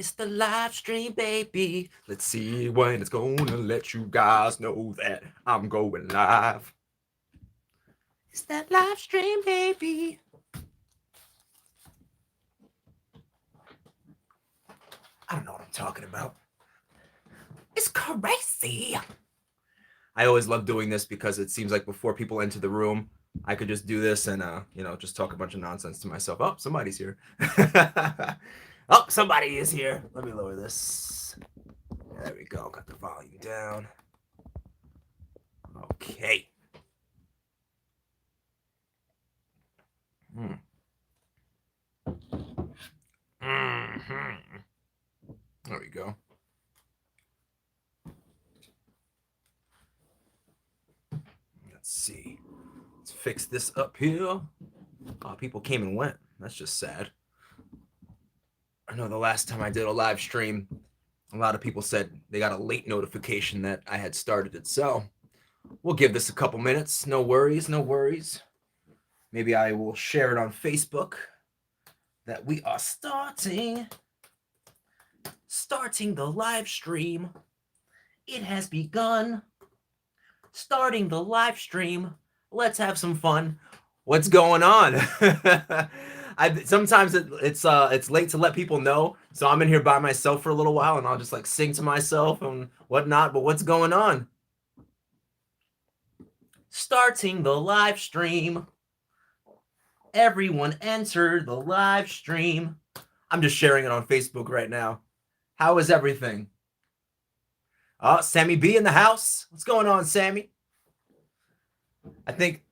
It's the live stream, baby. Let's see when it's gonna let you guys know that I'm going live. It's that live stream, baby. I don't know what I'm talking about. It's crazy. I always love doing this because it seems like before people enter the room, I could just do this and just talk a bunch of nonsense to myself. Oh, somebody's here. Oh, somebody is here. Let me lower this. There we go. Got the volume down. Okay. There we go. Let's see. Let's fix this up here. Oh, people came and went. That's just sad. I know the last time I did a live stream, a lot of people said they got a late notification that I had started it. So we'll give this a couple minutes. No worries, no worries. Maybe I will share it on Facebook that we are starting the live stream. It has begun. Starting the live stream. Let's have some fun. What's going on? Sometimes it's late to let people know, so I'm in here by myself for a little while, and I'll just like sing to myself and whatnot. But what's going on? Starting the live stream. Everyone enter the live stream. I'm just sharing it on Facebook right now. How is everything? Oh, Sammy B in the house. What's going on, Sammy? I think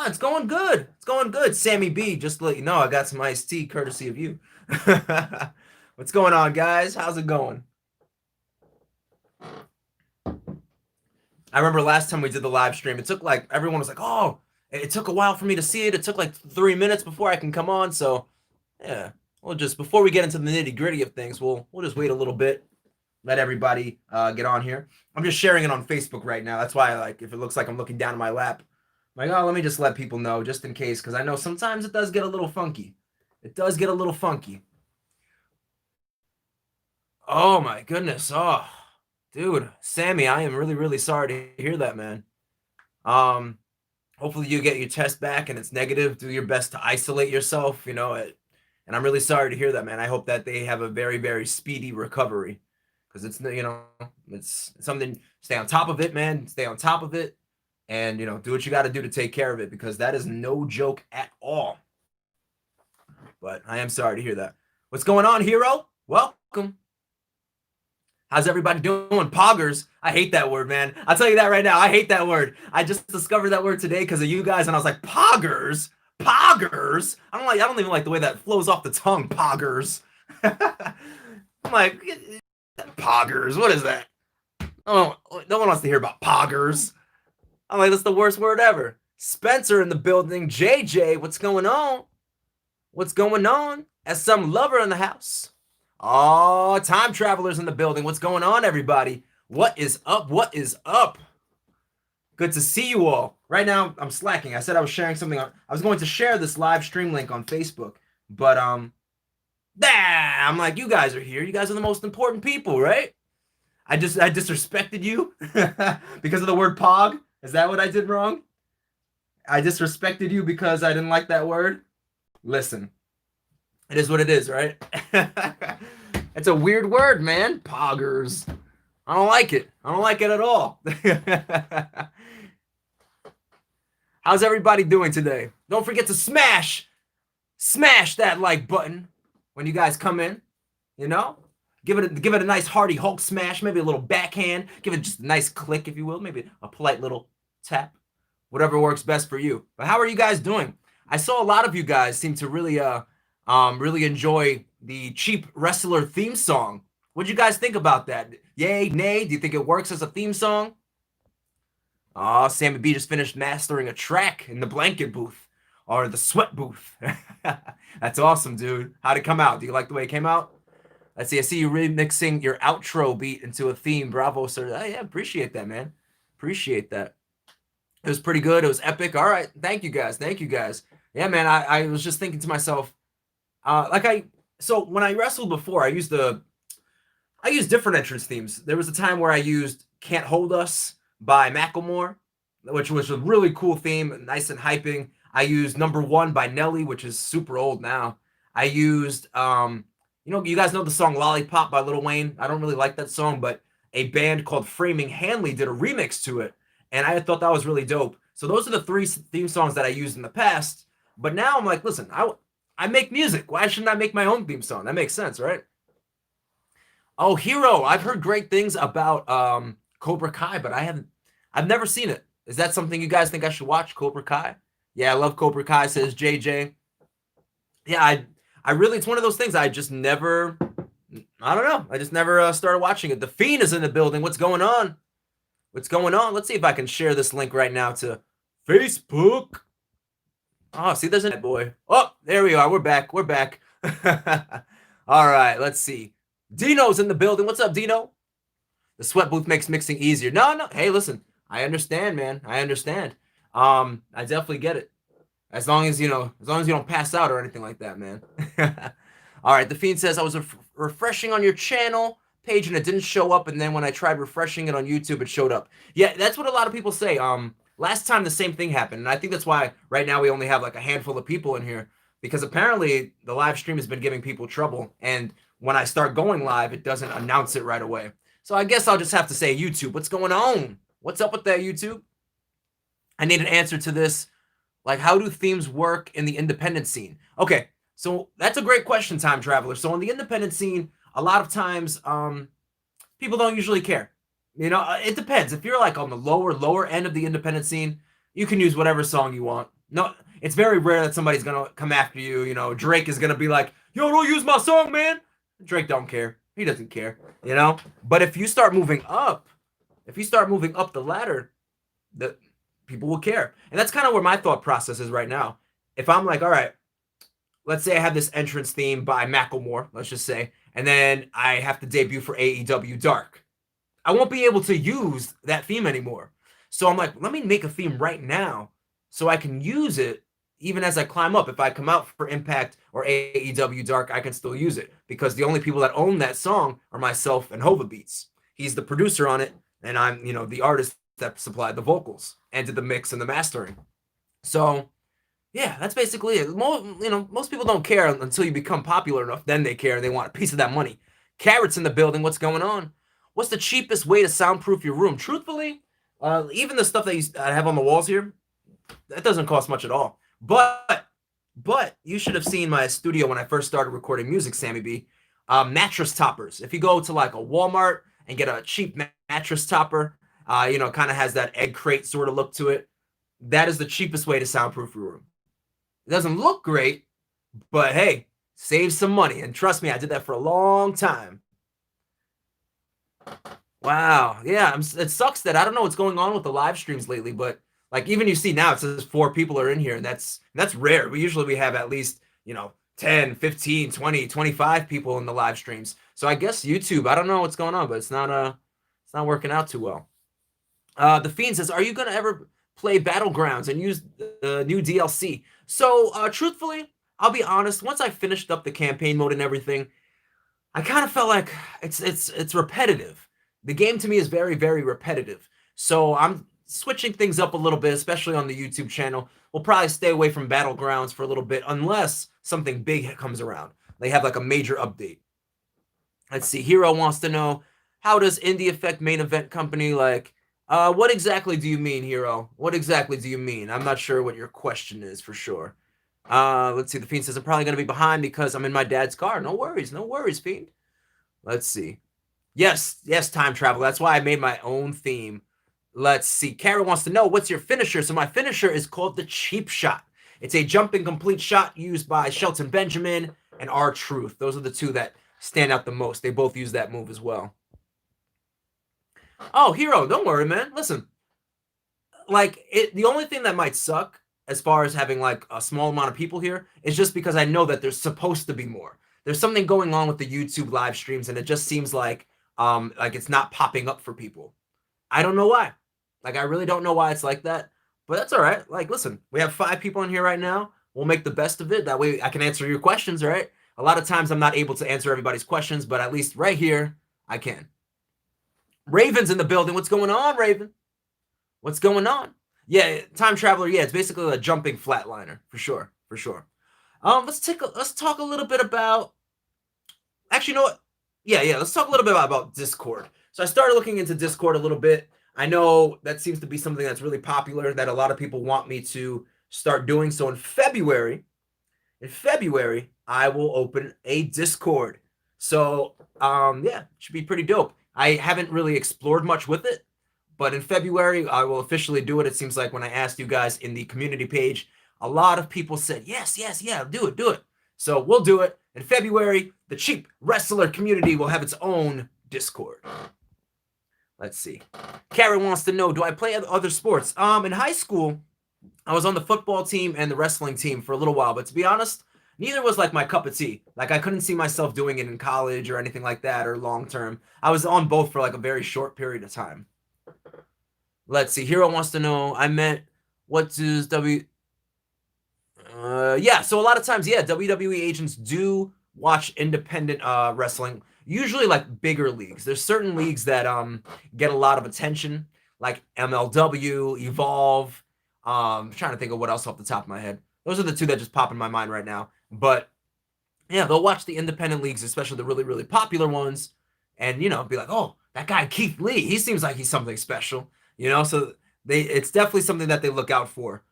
it's going good. It's going good. Sammy B, just to let you know, I got some iced tea courtesy of you. What's going on, guys? How's it going? I remember last time we did the live stream, it took like, everyone was like, oh, it took a while for me to see it. It took like 3 minutes before I can come on. So yeah, we'll just, before we get into the nitty gritty of things, we'll just wait a little bit. Let everybody get on here. I'm just sharing it on Facebook right now. That's why, like, if it looks like I'm looking down at my lap, I'm like, oh, let me just let people know just in case, because I know sometimes it does get a little funky. It does get a little funky. Oh my goodness. Oh, dude, Sammy, I am really, really sorry to hear that, man. Hopefully you get your test back and it's negative. Do your best to isolate yourself, and I'm really sorry to hear that, man. I hope that they have a very, very speedy recovery. Because it's something. Stay on top of it, man. Stay on top of it, and do what you got to do to take care of it, because that is no joke at all. But I am sorry to hear that. What's going on, hero? Welcome. How's everybody doing? Poggers. I hate that word, man. I'll tell you that right now. I hate that word. I just discovered that word today because of you guys, and I was like, poggers, poggers. I don't even like the way that flows off the tongue. Poggers. I'm like, poggers, what is that? Oh, no one wants to hear about poggers. I'm like, that's the worst word ever. Spencer in the building. JJ, what's going on? What's going on? As some lover in the house. Oh, time travelers in the building. What's going on, everybody? What is up? What is up? Good to see you all. Right now, I'm slacking. I said I was sharing something I was going to share this live stream link on Facebook, but I'm like, you guys are here. You guys are the most important people, right? I disrespected you because of the word pog. Is that what I did wrong? I disrespected you because I didn't like that word. Listen, it is what it is, right? It's a weird word, man. Poggers. I don't like it. I don't like it at all. How's everybody doing today? Don't forget to smash that like button when you guys come in. Give it a nice hearty Hulk smash, maybe a little backhand. Give it just a nice click, if you will. Maybe a polite little tap. Whatever works best for you. But how are you guys doing? I saw a lot of you guys seem to really really enjoy the Cheap Wrestler theme song. What did you guys think about that? Yay, nay? Do you think it works as a theme song? Oh, Sammy B just finished mastering a track in the blanket booth or the sweat booth. That's awesome, dude. How'd it come out? Do you like the way it came out? Let's see. I see you remixing your outro beat into a theme. Bravo, sir. Oh, yeah, appreciate that, man. Appreciate that. It was pretty good. It was epic. All right. Thank you, guys. Thank you, guys. Yeah, man. I was just thinking to myself, So when I wrestled before, I used different entrance themes. There was a time where I used "Can't Hold Us" by Macklemore, which was a really cool theme, nice and hyping. I used "Number One" by Nelly, which is super old now. I used, you guys know the song "Lollipop" by Lil Wayne. I don't really like that song, but a band called Framing Hanley did a remix to it, and I thought that was really dope. So those are the three theme songs that I used in the past. But now I'm like, listen, I make music. Why shouldn't I make my own theme song? That makes sense, right? Oh, Hero. I've heard great things about Cobra Kai, but I've never seen it. Is that something you guys think I should watch, Cobra Kai? Yeah, I love Cobra Kai, says JJ. Yeah, I really, it's one of those things I just never, I don't know. I just never started watching it. The Fiend is in the building. What's going on? What's going on? Let's see if I can share this link right now to Facebook. Oh, see, there's a boy. Oh, there we are. We're back. We're back. All right, let's see. Dino's in the building. What's up, Dino? The sweat booth makes mixing easier. No, no. Hey, listen. I understand, man. I understand. I definitely get it. As long as you don't pass out or anything like that, man. All right. The Fiend says I was refreshing on your channel page and it didn't show up, and then when I tried refreshing it on YouTube, it showed up. Yeah, that's what a lot of people say. Last time the same thing happened, and I think that's why right now we only have like a handful of people in here, because apparently the live stream has been giving people trouble, and when I start going live, it doesn't announce it right away. So I guess I'll just have to say, YouTube, what's going on? What's up with that, YouTube? I need an answer to this. Like, how do themes work in the independent scene? Okay, so that's a great question, Time Traveler. So in the independent scene, a lot of times, people don't usually care. It depends. If you're like on the lower end of the independent scene, you can use whatever song you want. No, it's very rare that somebody's gonna come after you. Drake is gonna be like, "Yo, don't use my song, man." Drake don't care. He doesn't care. But if you start moving up, the ladder, the people will care. And that's kind of where my thought process is right now. If I'm like, all right, let's say I have this entrance theme by Macklemore, let's just say, and then I have to debut for AEW Dark. I won't be able to use that theme anymore. So I'm like, let me make a theme right now so I can use it even as I climb up. If I come out for Impact or AEW Dark, I can still use it because the only people that own that song are myself and Hova Beats. He's the producer on it, and I'm, the artist that supplied the vocals and did the mix and the mastering. So, yeah, that's basically it. Most people don't care until you become popular enough. Then they care. They want a piece of that money. Carrots in the building. What's going on? What's the cheapest way to soundproof your room? Truthfully, even the stuff that I have on the walls here, that doesn't cost much at all. But you should have seen my studio when I first started recording music, Sammy B. Mattress toppers. If you go to like a Walmart and get a cheap mattress topper, kind of has that egg crate sort of look to it. That is the cheapest way to soundproof your room. It doesn't look great, but hey, save some money. And trust me, I did that for a long time. Wow. Yeah, it sucks that I don't know what's going on with the live streams lately, but like even you see now it says 4 people are in here, and that's rare. We have at least, 10, 15, 20, 25 people in the live streams. So I guess YouTube, I don't know what's going on, but it's not working out too well. The Fiend says, "Are you going to ever play Battlegrounds and use the new DLC?" So, truthfully, I'll be honest, once I finished up the campaign mode and everything, I kind of felt like it's repetitive. The game to me is very, very repetitive. So I'm switching things up a little bit, especially on the YouTube channel. We'll probably stay away from Battlegrounds for a little bit unless something big comes around. They have like a major update. Let's see. Hero wants to know, how does indie affect main event company? Like, what exactly do you mean, Hero? What exactly do you mean? I'm not sure what your question is for sure. Let's see. The Fiend says, "I'm probably going to be behind because I'm in my dad's car." No worries. No worries, Fiend. Let's see. Yes, Time Travel. That's why I made my own theme. Let's see. Kara wants to know, what's your finisher? So my finisher is called the Cheap Shot. It's a jumping complete shot used by Shelton Benjamin and R-Truth. Those are the two that stand out the most. They both use that move as well. Oh, Hero, don't worry, man. Listen, like the only thing that might suck as far as having like a small amount of people here is just because I know that there's supposed to be more. There's something going on with the YouTube live streams, and it just seems like it's not popping up for people. I don't know why. Like, I really don't know why it's like that, but that's all right. Like, listen, we have 5 people in here right now. We'll make the best of it. That way I can answer your questions, all right? A lot of times I'm not able to answer everybody's questions, but at least right here, I can. Raven's in the building. What's going on, Raven? What's going on? Yeah, time traveler. Yeah, it's basically a jumping flatliner for sure, for sure. Let's talk a little bit about. Actually, you know what? Yeah. Let's talk a little bit about Discord. So I started looking into Discord a little bit. I know that seems to be something that's really popular that a lot of people want me to start doing. So in February, I will open a Discord. So yeah, it should be pretty dope. I haven't really explored much with it, but in February I will officially do it. It seems like when I asked you guys in the community page, a lot of people said yes, yeah, do it. So we'll do it in February. The Cheap Wrestler community will have its own Discord. Let's see. Karen wants to know, do I play other sports? In high school, I was on the football team and the wrestling team for a little while, but to be honest, neither was like my cup of tea. Like I couldn't see myself doing it in college or anything like that or long term. I was on both for like a very short period of time. Let's see. Hero wants to know, I meant, what does yeah, so a lot of times, yeah, WWE agents do watch independent wrestling, usually like bigger leagues. There's certain leagues that get a lot of attention, like MLW, Evolve. I'm trying to think of what else off the top of my head. Those are the two that just pop in my mind right now. But yeah, they'll watch the independent leagues, especially the really, really popular ones, and be like, oh, that guy Keith Lee, he seems like he's something special, So it's definitely something that they look out for.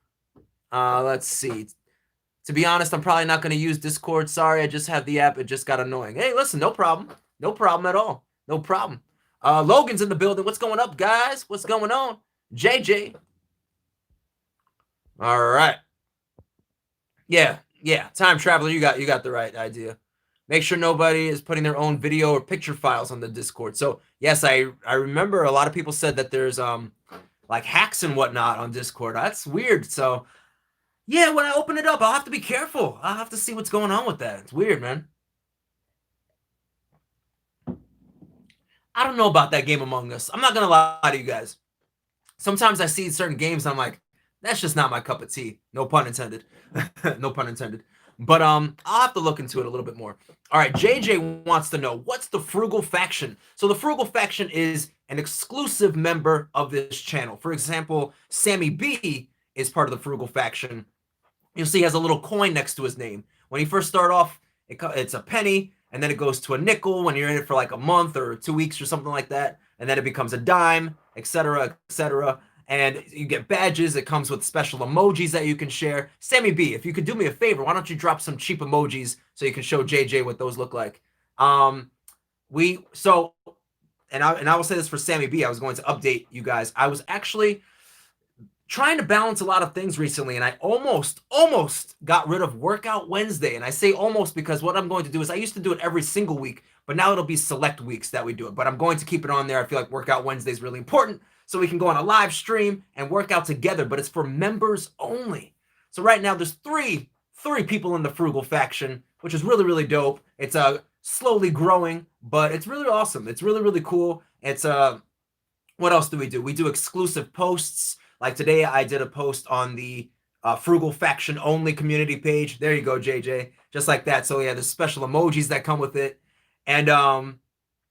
Let's see. To be honest, I'm probably not going to use Discord. Sorry, I just have the app. It just got annoying. Hey, listen, no problem. No problem at all. No problem. Logan's in the building. What's going up, guys? What's going on? JJ. All right. Yeah. Time traveler, you got the right idea. Make sure nobody is putting their own video or picture files on the Discord. So yes, I remember a lot of people said that there's like hacks and whatnot on Discord. That's weird. So yeah, when I open it up, I'll have to be careful. I'll have to see what's going on with that. It's weird, man. I don't know about that game Among Us. I'm not going to lie to you guys. Sometimes I see certain games, and I'm like, that's just not my cup of tea. No pun intended. No pun intended. But I'll have to look into it a little bit more. All right, JJ wants to know, what's the Frugal Faction? So the Frugal Faction is an exclusive member of this channel. For example, Sammy B is part of the Frugal Faction. You'll see he has a little coin next to his name. When he first start off, it's a penny, and then it goes to a nickel when you're in it for like a month or 2 weeks or something like that, and then it becomes a dime, etc., etc. And you get badges. It comes with special emojis that you can share. Sammy B, if you could do me a favor, why don't you drop some cheap emojis so you can show JJ what those look like? And I will say this for Sammy B. I was going to update you guys. I was actually trying to balance a lot of things recently, and I almost got rid of Workout Wednesday. And I say almost because what I'm going to do is I used to do it every single week, but now it'll be select weeks that we do it. But I'm going to keep it on there. I feel like Workout Wednesday is really important, so we can go on a live stream and work out together, but it's for members only. So right now there's three people in the Frugal Faction, which is really, really dope. It's slowly growing, but it's really awesome. It's really, really cool. It's what else do? We do exclusive posts. Like today, I did a post on the Frugal Faction only community page. There you go, JJ. Just like that. So yeah, there's special emojis that come with it. And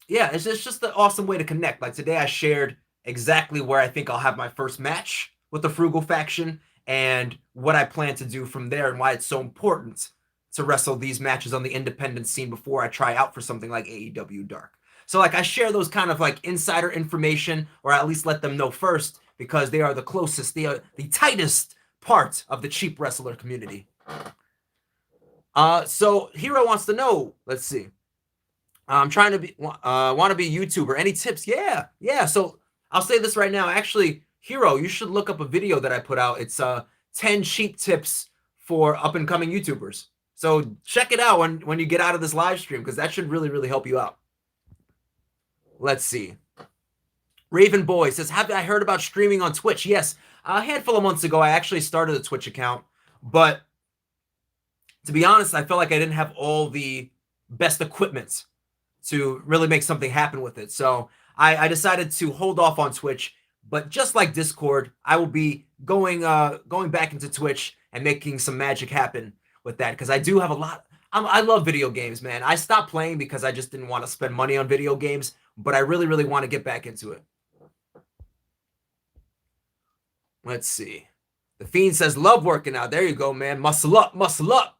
yeah, it's just an awesome way to connect. Like today, I shared exactly where I think I'll have my first match with the Frugal Faction and what I plan to do from there and why it's so important to wrestle these matches on the independent scene before I try out for something like AEW Dark. So like I share those kind of like insider information, or at least let them know first, because they are the closest, they are the tightest part of the Cheap Wrestler community. So Hero wants to know, let's see. I'm trying to want to be a YouTuber. Any tips? Yeah. So I'll say this right now. Actually, Hero, you should look up a video that I put out. It's 10 cheap tips for up and coming YouTubers. So check it out when you get out of this live stream, because that should really, really help you out. Let's see. Raven Boy says, have I heard about streaming on Twitch? Yes, a handful of months ago, I actually started a Twitch account, but to be honest, I felt like I didn't have all the best equipment to really make something happen with it. So I decided to hold off on Twitch, but just like Discord, I will be going back into Twitch and making some magic happen with that, because I do have a I love video games, man. I stopped playing because I just didn't want to spend money on video games, but I really, really want to get back into it. Let's see. The Fiend says, love working out. There you go, man. Muscle up, muscle up.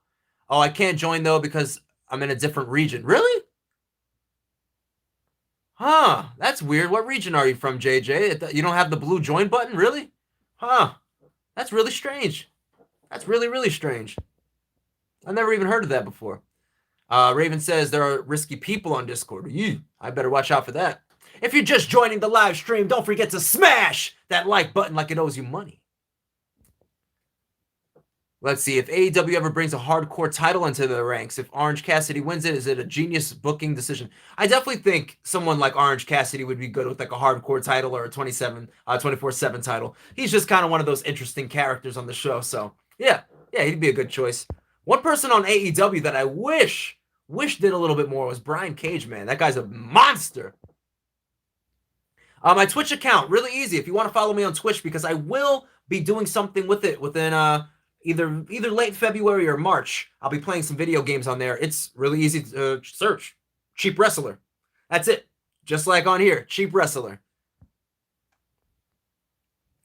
Oh, I can't join, though, because I'm in a different region. Really? Huh. That's weird. What region are you from, JJ? You don't have the blue join button? Really? Huh. That's really strange. That's really, really strange. I've never even heard of that before. Raven says there are risky people on Discord. I better watch out for that. If you're just joining the live stream, don't forget to smash that like button like it owes you money. Let's see. If AEW ever brings a hardcore title into the ranks, if Orange Cassidy wins it, is it a genius booking decision? I definitely think someone like Orange Cassidy would be good with like a hardcore title or a 24/7 title. He's just kind of one of those interesting characters on the show. So yeah, he'd be a good choice. One person on AEW that I wish did a little bit more was Brian Cage, man. That guy's a monster. My Twitch account, really easy. If you want to follow me on Twitch, because I will be doing something with it within either late February or March. I'll be playing some video games on there. It's really easy to search. Cheap Wrestler. That's it. Just like on here. Cheap Wrestler.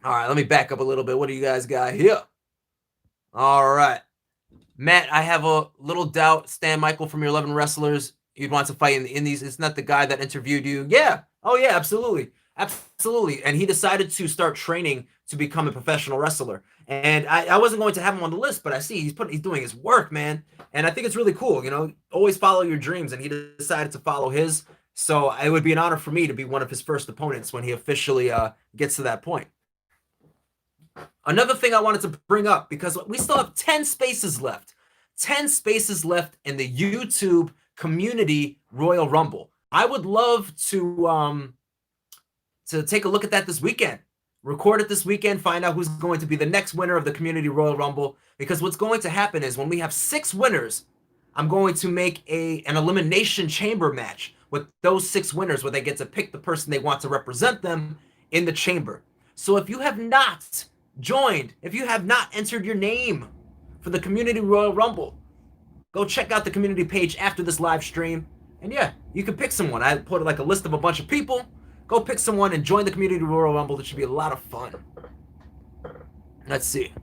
All right, let me back up a little bit. What do you guys got here? All right. Matt, I have a little doubt. Stan Michael from your 11 Wrestlers. You'd want to fight in the Indies. It's not the guy that interviewed you. Yeah. Oh, yeah, absolutely. Absolutely. And he decided to start training to become a professional wrestler. And I wasn't going to have him on the list, but I see he's doing his work, man. And I think it's really cool. You know, always follow your dreams. And he decided to follow his. So it would be an honor for me to be one of his first opponents when he officially gets to that point. Another thing I wanted to bring up, because we still have 10 spaces left. 10 spaces left in the YouTube Community Royal Rumble. I would love to take a look at that this weekend. Record it this weekend, find out who's going to be the next winner of the Community Royal Rumble. Because what's going to happen is when we have 6 winners, I'm going to make an elimination chamber match with those 6 winners where they get to pick the person they want to represent them in the chamber. So if you have not joined, if you have not entered your name for the Community Royal Rumble, go check out the community page after this live stream. And yeah, you can pick someone. I put like a list of a bunch of people. Go pick someone and join the Community Royal Rumble. It should be a lot of fun. Let's see.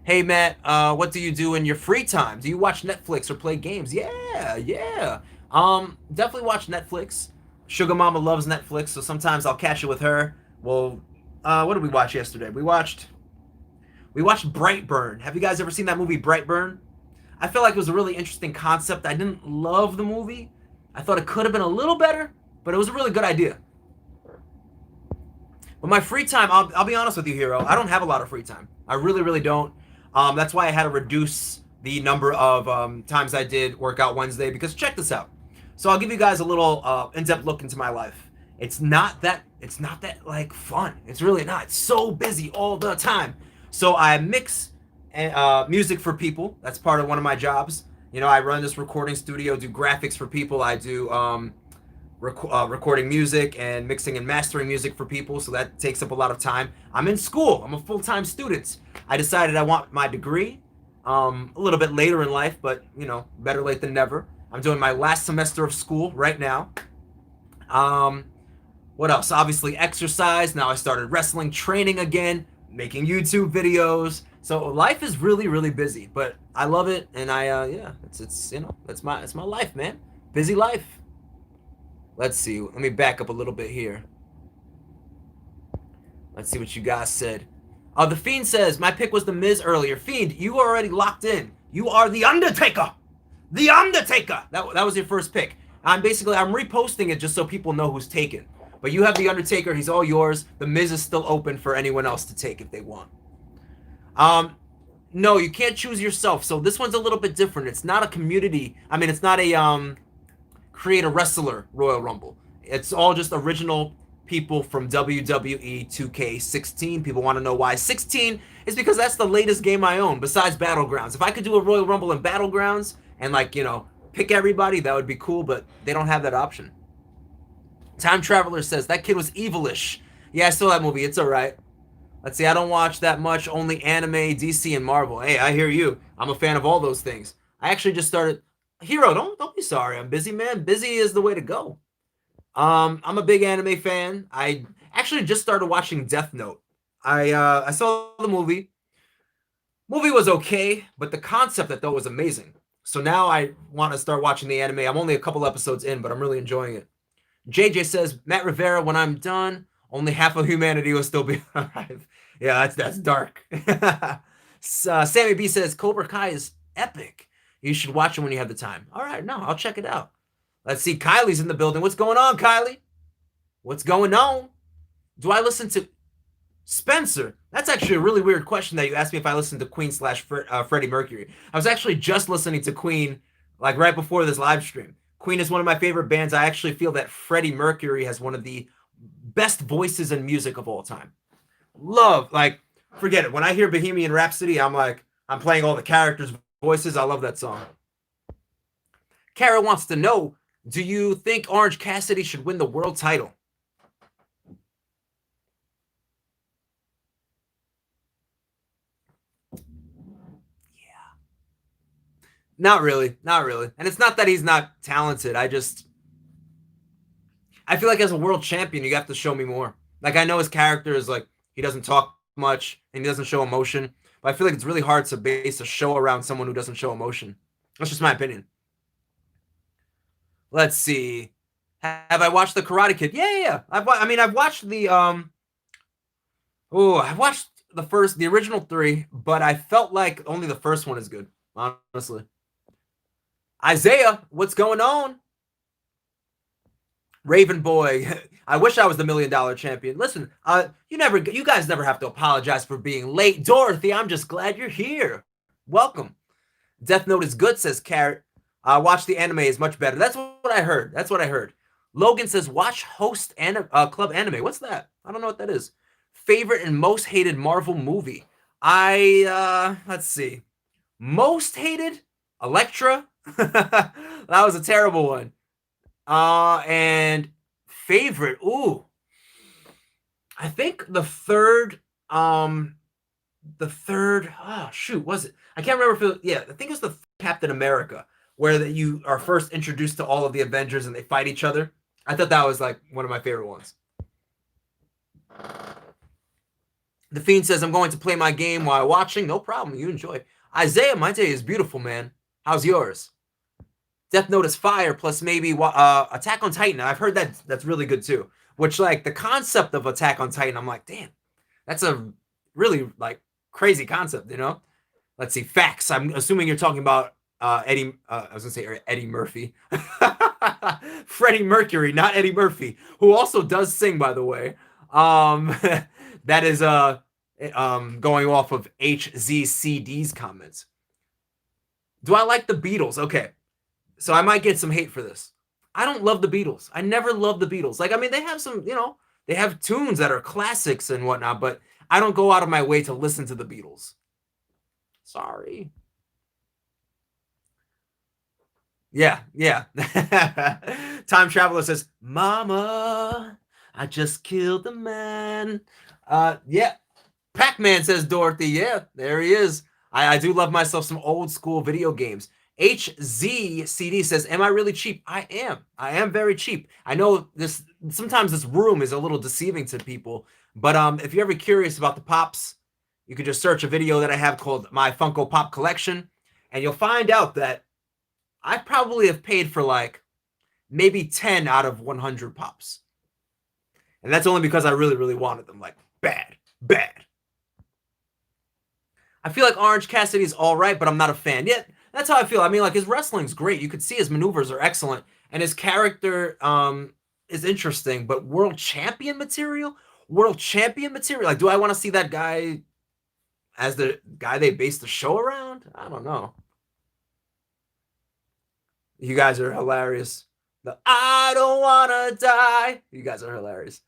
Hey, Matt, what do you do in your free time? Do you watch Netflix or play games? Yeah. Definitely watch Netflix. Sugar Mama loves Netflix, so sometimes I'll catch it with her. Well, what did we watch yesterday? We watched Brightburn. Have you guys ever seen that movie, Brightburn? I felt like it was a really interesting concept. I didn't love the movie. I thought it could have been a little better, but it was a really good idea. But my free time, I'll be honest with you, Hero, I don't have a lot of free time. I really, really don't. That's why I had to reduce the number of times I did Workout Wednesday, because check this out. So I'll give you guys a little in-depth look into my life. It's not that like fun. It's really not. It's so busy all the time. So I mix music for people. That's part of one of my jobs. You know, I run this recording studio, do graphics for people. I do recording music and mixing and mastering music for people. So that takes up a lot of time. I'm in school. I'm a full-time student. I decided I want my degree a little bit later in life, but, you know, better late than never. I'm doing my last semester of school right now. What else? Obviously exercise. Now I started wrestling training again, making YouTube videos. So life is really, really busy, but I love it. And it's you know, it's my life, man. Busy life. Let's see. Let me back up a little bit here. Let's see what you guys said. The Fiend says, my pick was The Miz earlier. Fiend, you are already locked in. You are The Undertaker. The Undertaker. That was your first pick. I'm reposting it just so people know who's taken. But you have The Undertaker. He's all yours. The Miz is still open for anyone else to take if they want. No, you can't choose yourself. So this one's a little bit different. It's not a community. I mean, it's not a create a wrestler Royal Rumble. It's all just original people from WWE 2K16. People want to know why 16 is because that's the latest game I own besides Battlegrounds. If I could do a Royal Rumble in Battlegrounds and, like, you know, pick everybody, that would be cool, but they don't have that option. Time Traveler says, that kid was evilish. Yeah, I saw that movie. It's all right. Let's see. I don't watch that much. Only anime, DC, and Marvel. Hey, I hear you. I'm a fan of all those things. I actually just started. Hero, don't be sorry. I'm busy, man. Busy is the way to go. I'm a big anime fan. I actually just started watching Death Note. I saw the movie. Movie was okay, but the concept I thought was amazing. So now I want to start watching the anime. I'm only a couple episodes in, but I'm really enjoying it. JJ says, Matt Rivera, when I'm done, only half of humanity will still be alive. Yeah, that's dark. Sammy B says, Cobra Kai is epic. You should watch it when you have the time. All right, no, I'll check it out. Let's see. Kylie's in the building. What's going on, Kylie? What's going on? Do I listen to Spencer? That's actually a really weird question that you asked me if I listened to Queen slash Freddie Mercury. I was actually just listening to Queen like right before this live stream. Queen is one of my favorite bands. I actually feel that Freddie Mercury has one of the best voices in music of all time. Love, like, forget it. When I hear Bohemian Rhapsody, I'm like, I'm playing all the characters' voices. I love that song. Kara wants to know, do you think Orange Cassidy should win the world title? Not really. Not really. And it's not that he's not talented. I feel like as a world champion, you have to show me more. Like, I know his character is like, he doesn't talk much and he doesn't show emotion, but I feel like it's really hard to base a show around someone who doesn't show emotion. That's just my opinion. Let's see. Have I watched the Karate Kid? Yeah. I've watched the I've watched the original 3, but I felt like only the first one is good, honestly. Isaiah, what's going on? Raven Boy, I wish I was the $1 million champion. Listen, you guys never have to apologize for being late. Dorothy, I'm just glad you're here. Welcome. Death Note is good, says Carrot. Watch the anime is much better. That's what I heard. Logan says, watch Host Club Anime. What's that? I don't know what that is. Favorite and most hated Marvel movie. Let's see. Most hated? Elektra. That was a terrible one. And favorite. Ooh. I think the third, oh shoot, was it? I can't remember if I think it was the Captain America, where you are first introduced to all of the Avengers and they fight each other. I thought that was like one of my favorite ones. The Fiend says, I'm going to play my game while watching. No problem. You enjoy. Isaiah, my day is beautiful, man. How's yours? Death Note is fire, plus maybe Attack on Titan. I've heard that's really good too. Which, like, the concept of Attack on Titan, I'm like, damn, that's a really, like, crazy concept, you know? Let's see, facts. I'm assuming you're talking about Eddie, I was going to say Eddie Murphy. Freddie Mercury, not Eddie Murphy, who also does sing, by the way. That is going off of HZCD's comments. Do I like the Beatles? Okay. So I might get some hate for this. I don't love the Beatles. I never loved the Beatles. Like, I mean, they have some, they have tunes that are classics and whatnot, but I don't go out of my way to listen to the Beatles. Sorry. Yeah. Time Traveler says, Mama, I just killed the man. Yeah. Pac-Man, says Dorothy. Yeah, there he is. I do love myself some old school video games. HZCD says, am I really cheap? I am very cheap. I know sometimes this room is a little deceiving to people, but if you're ever curious about the pops, you can just search a video that I have called My Funko Pop Collection, and you'll find out that I probably have paid for like maybe 10 out of 100 pops. And that's only because I really, really wanted them. Like, bad. I feel like Orange Cassidy is all right, but I'm not a fan yet. That's how I feel. I mean, like, his wrestling's great. You could see his maneuvers are excellent, and his character is interesting. But world champion material. Like, do I want to see that guy as the guy they based the show around? I don't know. You guys are hilarious. I don't wanna die. You guys are hilarious.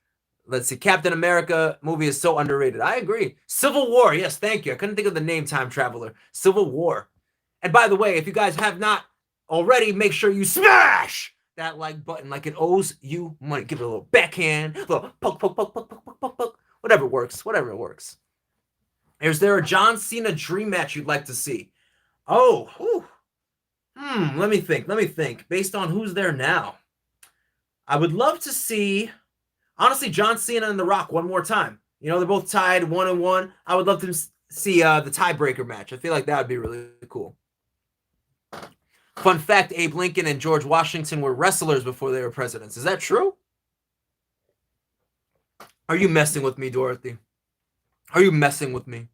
Let's see. Captain America movie is so underrated. I agree. Civil War. Yes, thank you. I couldn't think of the name, Time Traveler. Civil War. And by the way, if you guys have not already, make sure you smash that like button like it owes you money. Give it a little backhand, a little poke. Whatever works. Is there a John Cena dream match you'd like to see? Oh, Let me think. Let me think. Based on who's there now, I would love to see, honestly, John Cena and The Rock one more time. You know, they're both tied 1-1. I would love to see the tiebreaker match. I feel like that would be really cool. Fun fact, Abe Lincoln and George Washington were wrestlers before they were presidents. Is that true? Are you messing with me, Dorothy? Are you messing with me?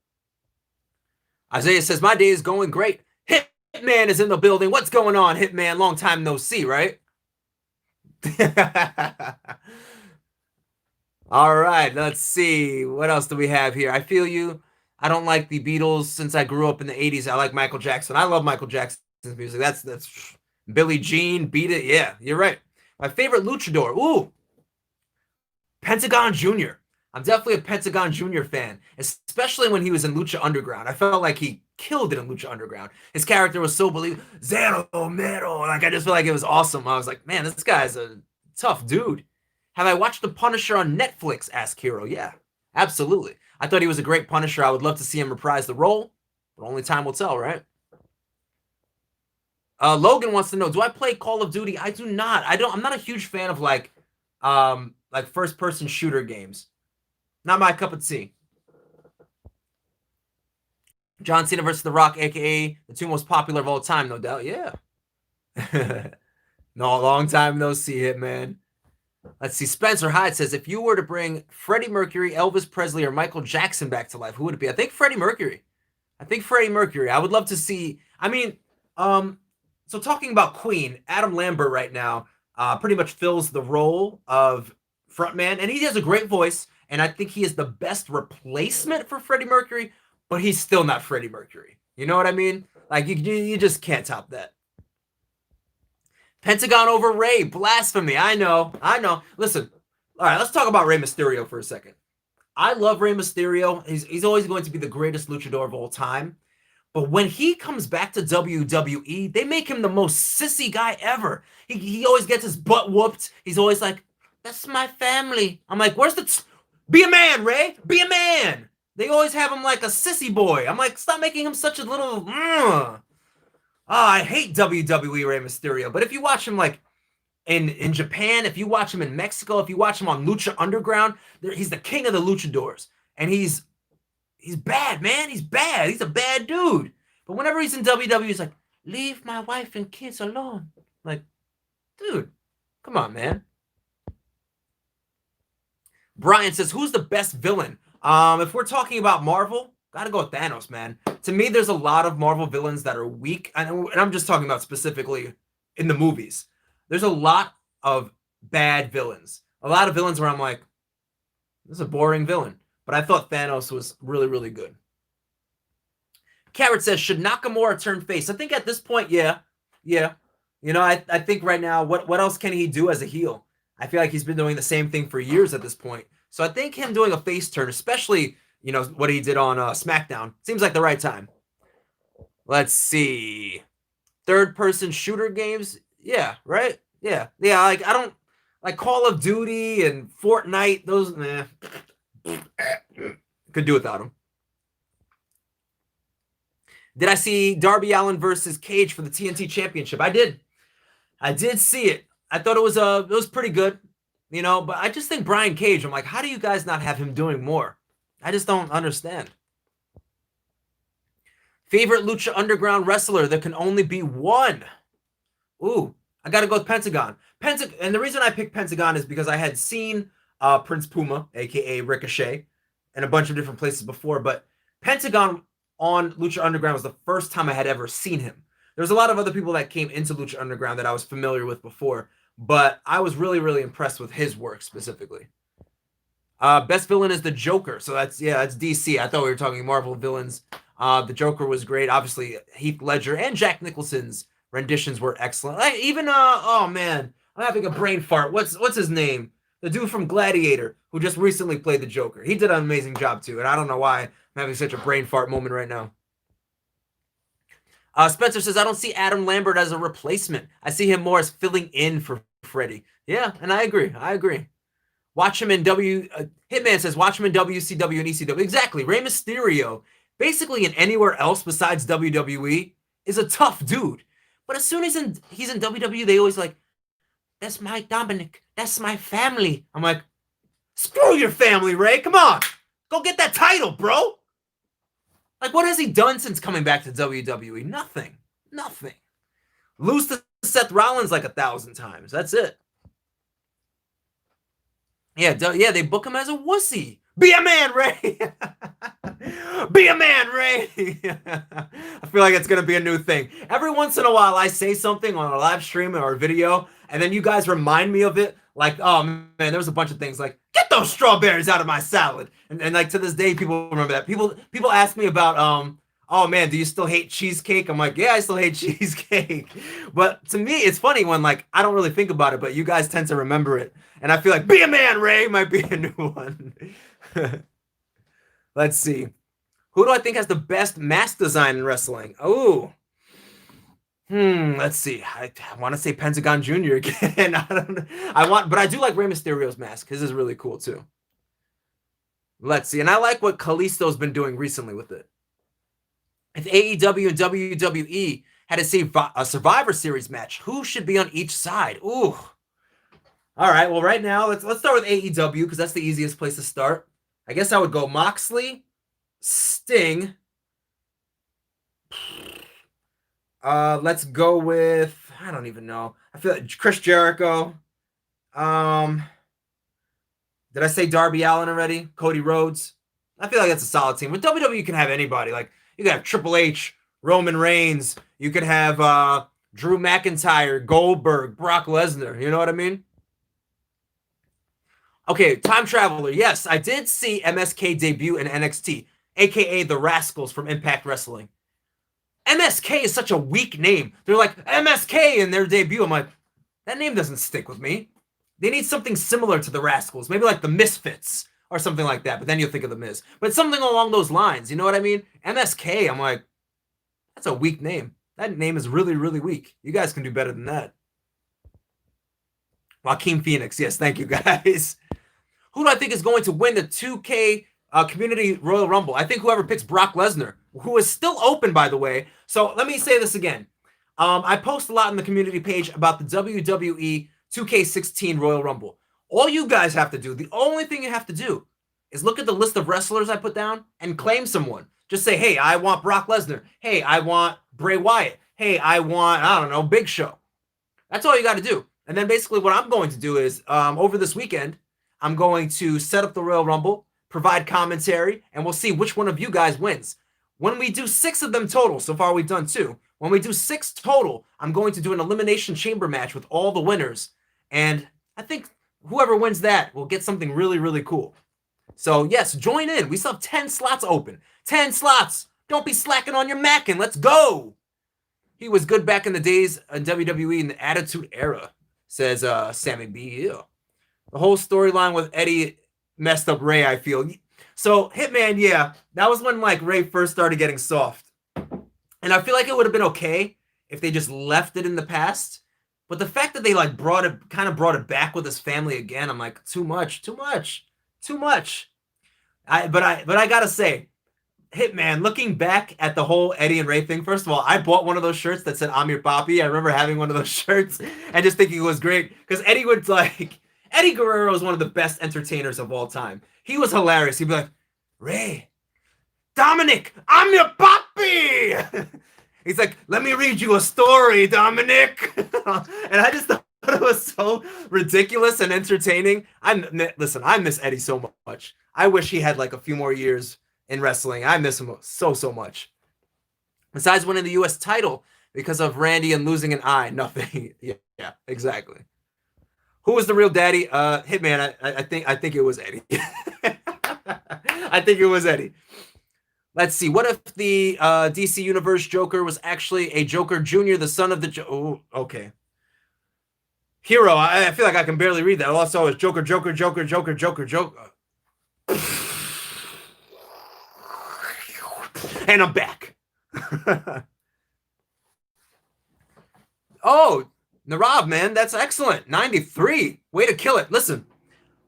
Isaiah says, my day is going great. Hitman is in the building. What's going on, Hitman? Long time no see, right? All right, let's see. What else do we have here? I feel you. I don't like the Beatles since I grew up in the 80s. I like Michael Jackson. I love Michael Jackson's music. That's Billie Jean, Beat It. Yeah, you're right. My favorite luchador. Ooh, Pentagon Jr. I'm definitely a Pentagon Jr. fan, especially when he was in Lucha Underground. I felt like he killed it in Lucha Underground. His character was so believable. Zero Mero. Like, I just feel like it was awesome. I was like, man, this guy's a tough dude. Have I watched The Punisher on Netflix? Asked Hero. Yeah, absolutely. I thought he was a great Punisher. I would love to see him reprise the role, but only time will tell, right? Logan wants to know, do I play Call of Duty? I do not. I'm not a huge fan of like first-person shooter games. Not my cup of tea. John Cena versus The Rock, a.k.a. the two most popular of all time, no doubt. Yeah. No, long time no see, Hitman. Let's see. Spencer Hyde says, if you were to bring Freddie Mercury, Elvis Presley, or Michael Jackson back to life, who would it be? I think Freddie Mercury. I would love to see. I mean, so talking about Queen, Adam Lambert right now pretty much fills the role of frontman, and he has a great voice, and I think he is the best replacement for Freddie Mercury, but he's still not Freddie Mercury. You know what I mean? Like, you just can't top that. Pentagon over Rey, blasphemy. I know. Listen, all right, let's talk about Rey Mysterio for a second. I love Rey Mysterio. He's always going to be the greatest luchador of all time. But when he comes back to WWE, they make him the most sissy guy ever. He always gets his butt whooped. He's always like, that's my family. I'm like, where's the... Be a man, Rey. Be a man. They always have him like a sissy boy. I'm like, stop making him such a little... Oh, I hate WWE Rey Mysterio. But if you watch him like in Japan, if you watch him in Mexico, if you watch him on Lucha Underground, he's the king of the luchadors. And he's bad, man. He's bad. He's a bad dude. But whenever he's in WWE, he's like, leave my wife and kids alone. Like, dude, come on, man. Brian says, who's the best villain? If we're talking about Marvel, gotta go with Thanos, man. To me, there's a lot of Marvel villains that are weak. And I'm just talking about specifically in the movies. There's a lot of bad villains. A lot of villains where I'm like, this is a boring villain. But I thought Thanos was really, really good. Carrot says, should Nakamura turn face? I think at this point, yeah. You know, I think right now, what else can he do as a heel? I feel like he's been doing the same thing for years at this point. So I think him doing a face turn, especially, you know, what he did on SmackDown, seems like the right time. Let's see. Third-person shooter games? Yeah, right? Yeah, like, I don't... Like, Call of Duty and Fortnite, those... Could do without him. Did I see Darby Allin versus Cage for the TNT Championship? I did see it. I thought it was pretty good, you know, but I just think Brian Cage, I'm like, how do you guys not have him doing more? I just don't understand. Favorite Lucha Underground wrestler? There can only be one. Ooh, I got to go with Pentagon. And the reason I picked Pentagon is because I had seen Prince Puma, a.k.a. Ricochet, in a bunch of different places before, but Pentagon on Lucha Underground was the first time I had ever seen him. There's a lot of other people that came into Lucha Underground that I was familiar with before, but I was really, really impressed with his work specifically. Best villain is the Joker, so that's DC. I thought we were talking Marvel villains. The Joker was great. Obviously, Heath Ledger and Jack Nicholson's renditions were excellent. Even oh man, I'm having a brain fart. What's his name? The dude from Gladiator who just recently played the Joker. He did an amazing job too, and I don't know why I'm having such a brain fart moment right now. Spencer says, I don't see Adam Lambert as a replacement. I see him more as filling in for Freddie. Yeah, and I agree. Watch him in Hitman says, watch him in WCW and ECW. Exactly. Rey Mysterio, basically in anywhere else besides WWE, is a tough dude. But as soon as he's in WWE, they always like, that's my Dominic. That's my family. I'm like, screw your family, Ray. Come on. Go get that title, bro. Like, what has he done since coming back to WWE? Nothing. Nothing. Lose to Seth Rollins like 1,000 times. That's it. Yeah, they book him as a wussy. Be a man, Ray. Be a man, Ray. I feel like it's going to be a new thing. Every once in a while, I say something on a live stream or a video, and then you guys remind me of it. Like, oh, man, there was a bunch of things like, get those strawberries out of my salad. And like, to this day, people remember that. People ask me about, oh, man, do you still hate cheesecake? I'm like, yeah, I still hate cheesecake. But to me, it's funny when, like, I don't really think about it, but you guys tend to remember it. And I feel like, be a man, Ray, might be a new one. Let's see. Who do I think has the best mask design in wrestling? Oh. Let's see. I want to say Pentagon Jr. again. But I do like Rey Mysterio's mask. His is really cool too. Let's see. And I like what Kalisto's been doing recently with it. If AEW and WWE had to see a Survivor Series match, who should be on each side? Ooh. All right. Well, right now, let's start with AEW because that's the easiest place to start. I guess I would go Moxley, Sting. Let's go with, I don't even know. I feel like Chris Jericho. Did I say Darby Allin already? Cody Rhodes. I feel like that's a solid team. With WWE, you can have anybody. Like, you can have Triple H, Roman Reigns. You could have Drew McIntyre, Goldberg, Brock Lesnar. You know what I mean? Okay, Time Traveler. Yes, I did see MSK debut in NXT, a.k.a. the Rascals from Impact Wrestling. MSK is such a weak name. They're like, MSK in their debut. I'm like, that name doesn't stick with me. They need something similar to the Rascals. Maybe like the Misfits or something like that. But then you'll think of the Miz. But something along those lines. You know what I mean? MSK, I'm like, that's a weak name. That name is really, really weak. You guys can do better than that. Joaquin Phoenix. Yes, thank you, guys. Who do I think is going to win the 2K Community Royal Rumble? I think whoever picks Brock Lesnar, who is still open, by the way. So let me say this again. I post a lot on the community page about the WWE 2K16 Royal Rumble. All you guys have to do, the only thing you have to do is look at the list of wrestlers I put down and claim someone. Just say, hey, I want Brock Lesnar. Hey, I want Bray Wyatt. Hey, I want, I don't know, Big Show. That's all you got to do. And then basically what I'm going to do is over this weekend, I'm going to set up the Royal Rumble, provide commentary, and we'll see which one of you guys wins. When we do 6 of them total, so far we've done 2. When we do 6 total, I'm going to do an Elimination Chamber match with all the winners. And I think whoever wins that will get something really, really cool. So yes, join in. We still have 10 slots open. 10 slots. Don't be slacking on your mackin'. Let's go. He was good back in the days in WWE in the Attitude Era, says Sammy B. Ew. The whole storyline with Eddie messed up Ray, I feel. So, Hitman, yeah, that was when, like, Ray first started getting soft. And I feel like it would have been okay if they just left it in the past. But the fact that they, like, brought it back with his family again, I'm like, too much. But I gotta say, Hitman, looking back at the whole Eddie and Ray thing, first of all, I bought one of those shirts that said, I'm your papi. I remember having one of those shirts and just thinking it was great. Because Eddie would, like... Eddie Guerrero is one of the best entertainers of all time. He was hilarious. He'd be like, Ray, Dominic, I'm your papi. He's like, let me read you a story, Dominic. And I just thought it was so ridiculous and entertaining. Listen, I miss Eddie so much. I wish he had like a few more years in wrestling. I miss him so much. Besides winning the U.S. title because of Randy and losing an eye, nothing. Yeah, exactly. Who was the real daddy? Hitman. I think it was Eddie. I think it was Eddie. Let's see. What if the DC Universe Joker was actually a Joker Jr., the son of the oh, okay. Hero. I feel like I can barely read that. All I saw was Joker. And I'm back. Oh, Narab, man, that's excellent. 93. Way to kill it. Listen,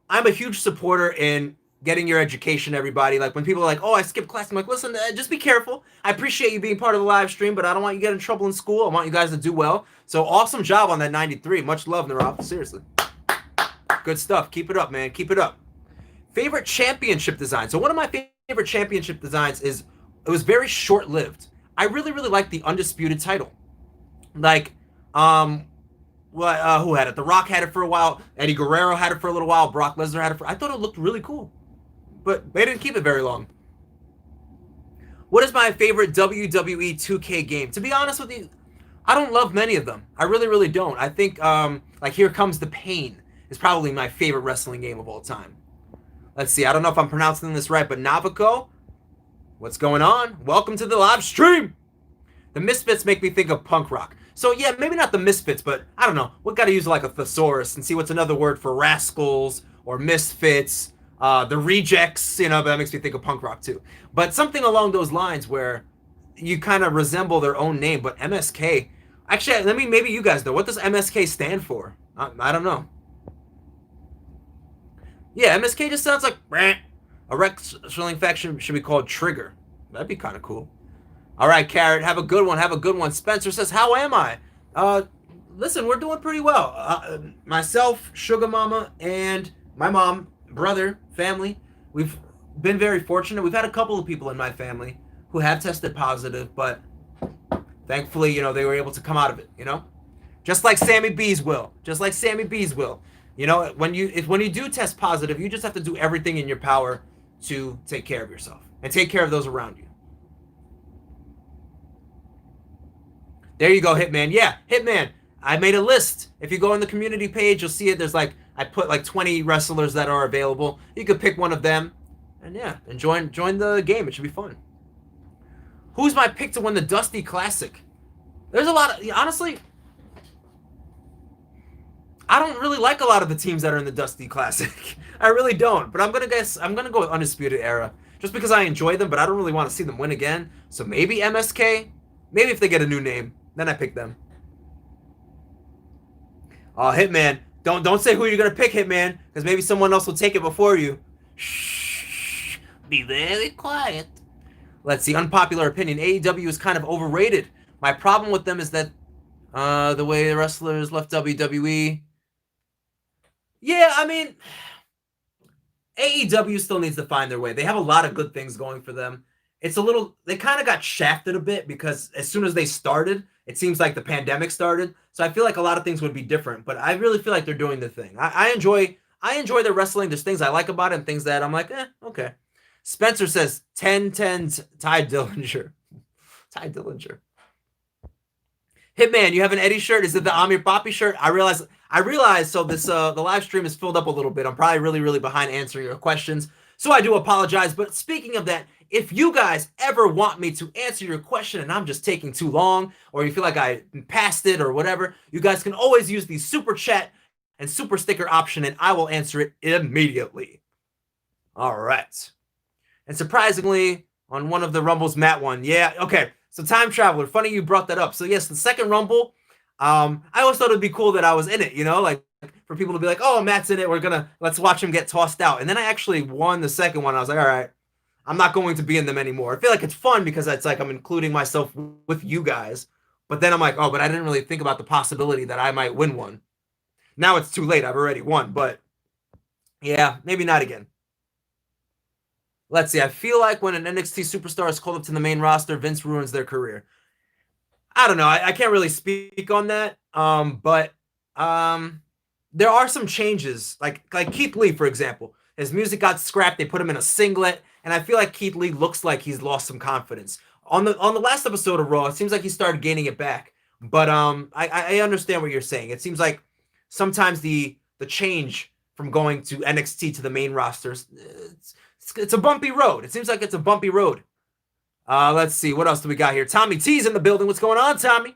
I'm a huge supporter in getting your education, everybody. Like when people are like, "Oh, I skipped class," I'm like, "Listen, just be careful. I appreciate you being part of the live stream, but I don't want you to get in trouble in school. I want you guys to do well." So awesome job on that 93. Much love, Naraf. Seriously, good stuff. Keep it up, man. Keep it up. Favorite championship design. So one of my favorite championship designs is it was very short-lived. I really, really like the undisputed title. Like, who had it? The Rock had it for a while. Eddie Guerrero had it for a little while. Brock Lesnar had it for. I thought it looked really cool, but they didn't keep it very long. What is my favorite WWE 2K game? To be honest with you, I don't love many of them. I really, really don't. I think like Here Comes the Pain is probably my favorite wrestling game of all time. Let's see. I don't know if I'm pronouncing this right, but Navico, what's going on? Welcome to the live stream. The Misfits make me think of punk rock. So yeah, maybe not the Misfits, but I don't know. We got to use like a thesaurus and see what's another word for rascals or misfits. The Rejects, but that makes me think of punk rock too. But something along those lines where you kind of resemble their own name. But MSK, actually, maybe you guys know. What does MSK stand for? I don't know. Yeah, MSK just sounds like a wrestling faction should be called Trigger. That'd be kind of cool. All right, Carrot, have a good one. Have a good one. Spencer says, how am I? Listen, we're doing pretty well. Myself, Sugar Mama, and my mom, brother, family, we've been very fortunate. We've had a couple of people in my family who have tested positive, but thankfully, they were able to come out of it, Just like Sammy B's will. Just like Sammy B's will. When you do test positive, you just have to do everything in your power to take care of yourself and take care of those around you. There you go, Hitman. Yeah, Hitman. I made a list. If you go on the community page, you'll see it. There's I put 20 wrestlers that are available. You could pick one of them, and yeah, and join the game. It should be fun. Who's my pick to win the Dusty Classic? There's a lot of, honestly, I don't really like a lot of the teams that are in the Dusty Classic. I really don't. But I'm gonna go with Undisputed Era just because I enjoy them, but I don't really want to see them win again. So maybe MSK. Maybe if they get a new name, then I pick them. Oh, Hitman. Don't say who you're gonna pick, Hitman, because maybe someone else will take it before you. Shh. Be very quiet. Let's see. Unpopular opinion. AEW is kind of overrated. My problem with them is that the way the wrestlers left WWE. Yeah, I mean, AEW still needs to find their way. They have a lot of good things going for them. They kind of got shafted a bit because as soon as they started, it seems like the pandemic started. So I feel like a lot of things would be different, but I really feel like they're doing the thing. I enjoy their wrestling. There's things I like about it and things that I'm like, okay. Spencer says 10-10 Ty Dillinger. Ty Dillinger. Hitman, you have an Eddie shirt. Is it the Amir Papi shirt? I realize. So this the live stream is filled up a little bit. I'm probably really, really behind answering your questions. So I do apologize. But speaking of that, if you guys ever want me to answer your question and I'm just taking too long, or you feel like I passed it or whatever, you guys can always use the super chat and super sticker option, and I will answer it immediately. All right. And surprisingly, on one of the Rumbles, Matt won. Yeah, okay. So Time Traveler, funny you brought that up. So yes, the second Rumble, I always thought it'd be cool that I was in it, like for people to be like, oh, Matt's in it. Let's watch him get tossed out. And then I actually won the second one. I was like, all right, I'm not going to be in them anymore. I feel like it's fun because it's like I'm including myself with you guys. But then I'm like, oh, but I didn't really think about the possibility that I might win one. Now it's too late. I've already won. But yeah, maybe not again. Let's see. I feel like when an NXT superstar is called up to the main roster, Vince ruins their career. I don't know. I can't really speak on that. But there are some changes. Like Keith Lee, for example. His music got scrapped. They put him in a singlet. And I feel like Keith Lee looks like he's lost some confidence. On the last episode of Raw, it seems like he started gaining it back. But I understand what you're saying. It seems like sometimes the change from going to NXT to the main rosters, it's a bumpy road. It seems like it's a bumpy road. Let's see. What else do we got here? Tommy T's in the building. What's going on, Tommy?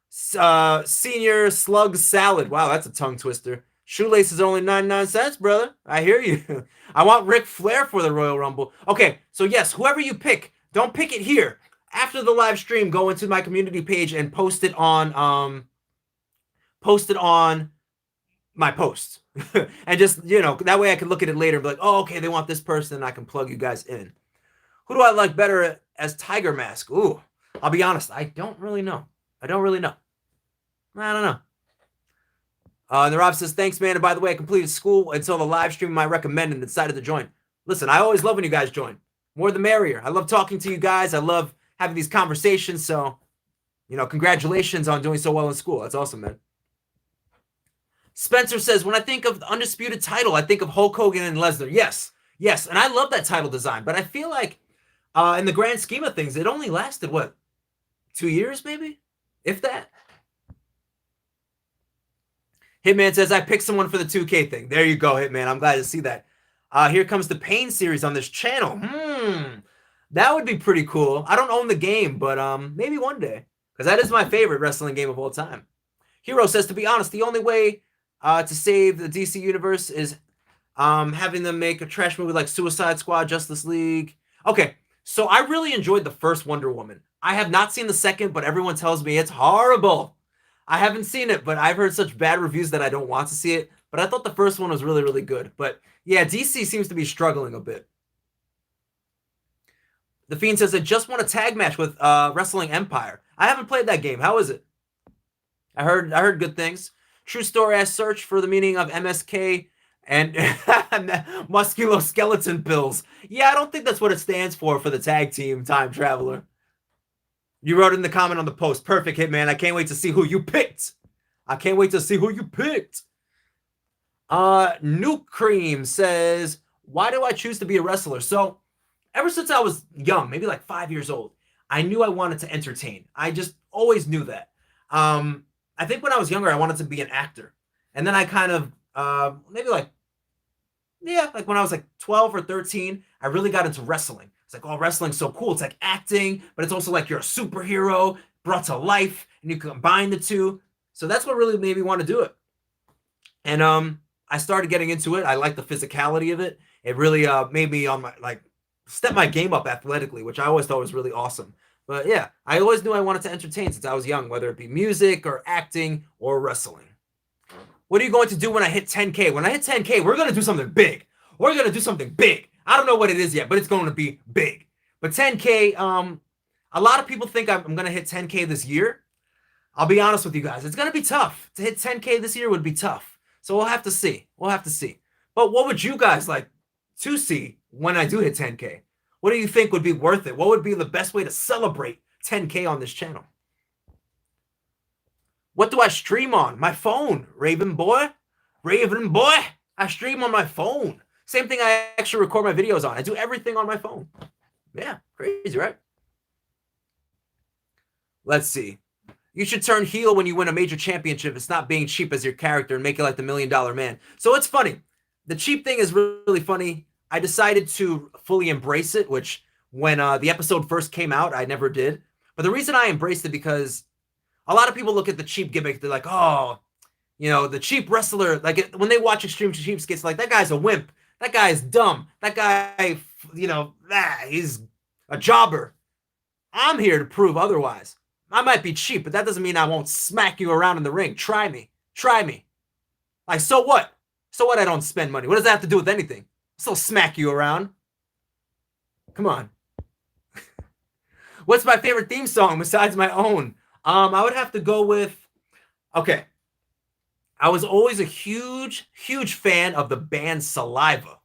Senior Slug Salad. Wow, that's a tongue twister. Shoelaces are only 99 cents, brother. I hear you. I want Ric Flair for the Royal Rumble. Okay, so yes, whoever you pick, don't pick it here. After the live stream, go into my community page and post it on my post. And just, that way I can look at it later and be like, oh, okay, they want this person, and I can plug you guys in. Who do I like better as Tiger Mask? Ooh, I'll be honest, I don't really know. I don't know. And the Rob says, thanks, man. And by the way, I completed school until the live stream I recommended and decided to join. Listen, I always love when you guys join. More the merrier. I love talking to you guys. I love having these conversations. So, congratulations on doing so well in school. That's awesome, man. Spencer says, when I think of the undisputed title, I think of Hulk Hogan and Lesnar. Yes. And I love that title design. But I feel like in the grand scheme of things, it only lasted, 2 years maybe? If that. Hitman says, I picked someone for the 2K thing. There you go, Hitman. I'm glad to see that. Here comes the Pain series on this channel. That would be pretty cool. I don't own the game, but maybe one day. Because that is my favorite wrestling game of all time. Hero says, to be honest, the only way to save the DC universe is having them make a trash movie like Suicide Squad, Justice League. Okay, so I really enjoyed the first Wonder Woman. I have not seen the second, but everyone tells me it's horrible. I haven't seen it, but I've heard such bad reviews that I don't want to see it. But I thought the first one was really, really good. But yeah, DC seems to be struggling a bit. The Fiend says, I just won a tag match with Wrestling Empire. I haven't played that game. How is it? I heard good things. True story, I searched for the meaning of MSK and musculoskeleton pills. Yeah, I don't think that's what it stands for the tag team Time Traveler. You wrote in the comment on the post. Perfect, Hitman. I can't wait to see who you picked. Nuke Cream says, why do I choose to be a wrestler? So, ever since I was young, maybe like 5 years old, I knew I wanted to entertain. I just always knew that. I think when I was younger, I wanted to be an actor. And then I kind of, like when I was like 12 or 13, I really got into wrestling. It's like, oh, wrestling's so cool. It's like acting, but it's also like you're a superhero brought to life, and you combine the two. So that's what really made me want to do it. And I started getting into it. I like the physicality of it. It really made me step my game up athletically, which I always thought was really awesome. But yeah, I always knew I wanted to entertain since I was young, whether it be music or acting or wrestling. What are you going to do when I hit 10K? When I hit 10K, we're going to do something big. I don't know what it is yet, but it's going to be big. But 10K, a lot of people think I'm going to hit 10K this year. I'll be honest with you guys. It's going to be tough. To hit 10K this year would be tough. So we'll have to see. But what would you guys like to see when I do hit 10K? What do you think would be worth it? What would be the best way to celebrate 10K on this channel? What do I stream on? My phone, Raven boy. I stream on my phone. Same thing I actually record my videos on. I do everything on my phone. Yeah, crazy, right? Let's see. You should turn heel when you win a major championship. It's not being cheap as your character and make it like the $1 Million Man. So it's funny. The cheap thing is really funny. I decided to fully embrace it, which when the episode first came out, I never did. But the reason I embraced it because a lot of people look at the cheap gimmick. They're like, oh, the cheap wrestler. Like when they watch Extreme Cheapskates, like that guy's a wimp. That guy is dumb. That guy, he's a jobber. I'm here to prove otherwise. I might be cheap, but that doesn't mean I won't smack you around in the ring. Try me. Like, so what? I don't spend money. What does that have to do with anything? I'll still smack you around. Come on. What's my favorite theme song besides my own? I would have to go with, okay. I was always a huge fan of the band Saliva.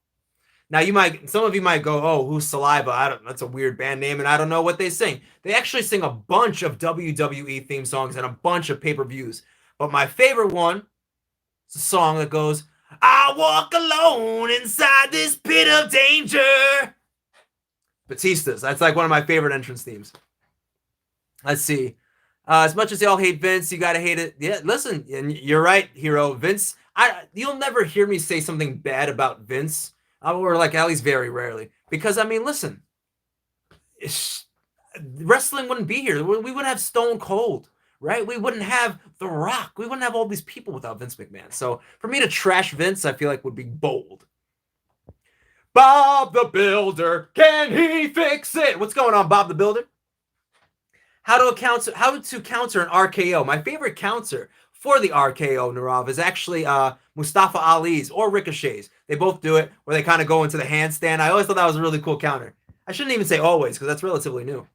Now some of you might go, oh, who's Saliva? That's a weird band name, and I don't know what they sing. They actually sing a bunch of WWE theme songs and a bunch of pay-per-views. But my favorite one is a song that goes, I walk alone inside this pit of danger. Batista's. That's like one of my favorite entrance themes. Let's see. As much as y'all hate Vince, you gotta hate it. Yeah, listen, and you're right, Hero. Vince, you'll never hear me say something bad about Vince, or like at least very rarely, because listen, wrestling wouldn't be here. We wouldn't have Stone Cold, right? We wouldn't have The Rock. We wouldn't have all these people without Vince McMahon. So for me to trash Vince, I feel like would be bold. Bob the Builder, can he fix it? What's going on, Bob the Builder? How to counter an RKO. My favorite counter for the RKO, Narav, is actually Mustafa Ali's or Ricochet's. They both do it where they kind of go into the handstand. I always thought that was a really cool counter. I shouldn't even say always because that's relatively new.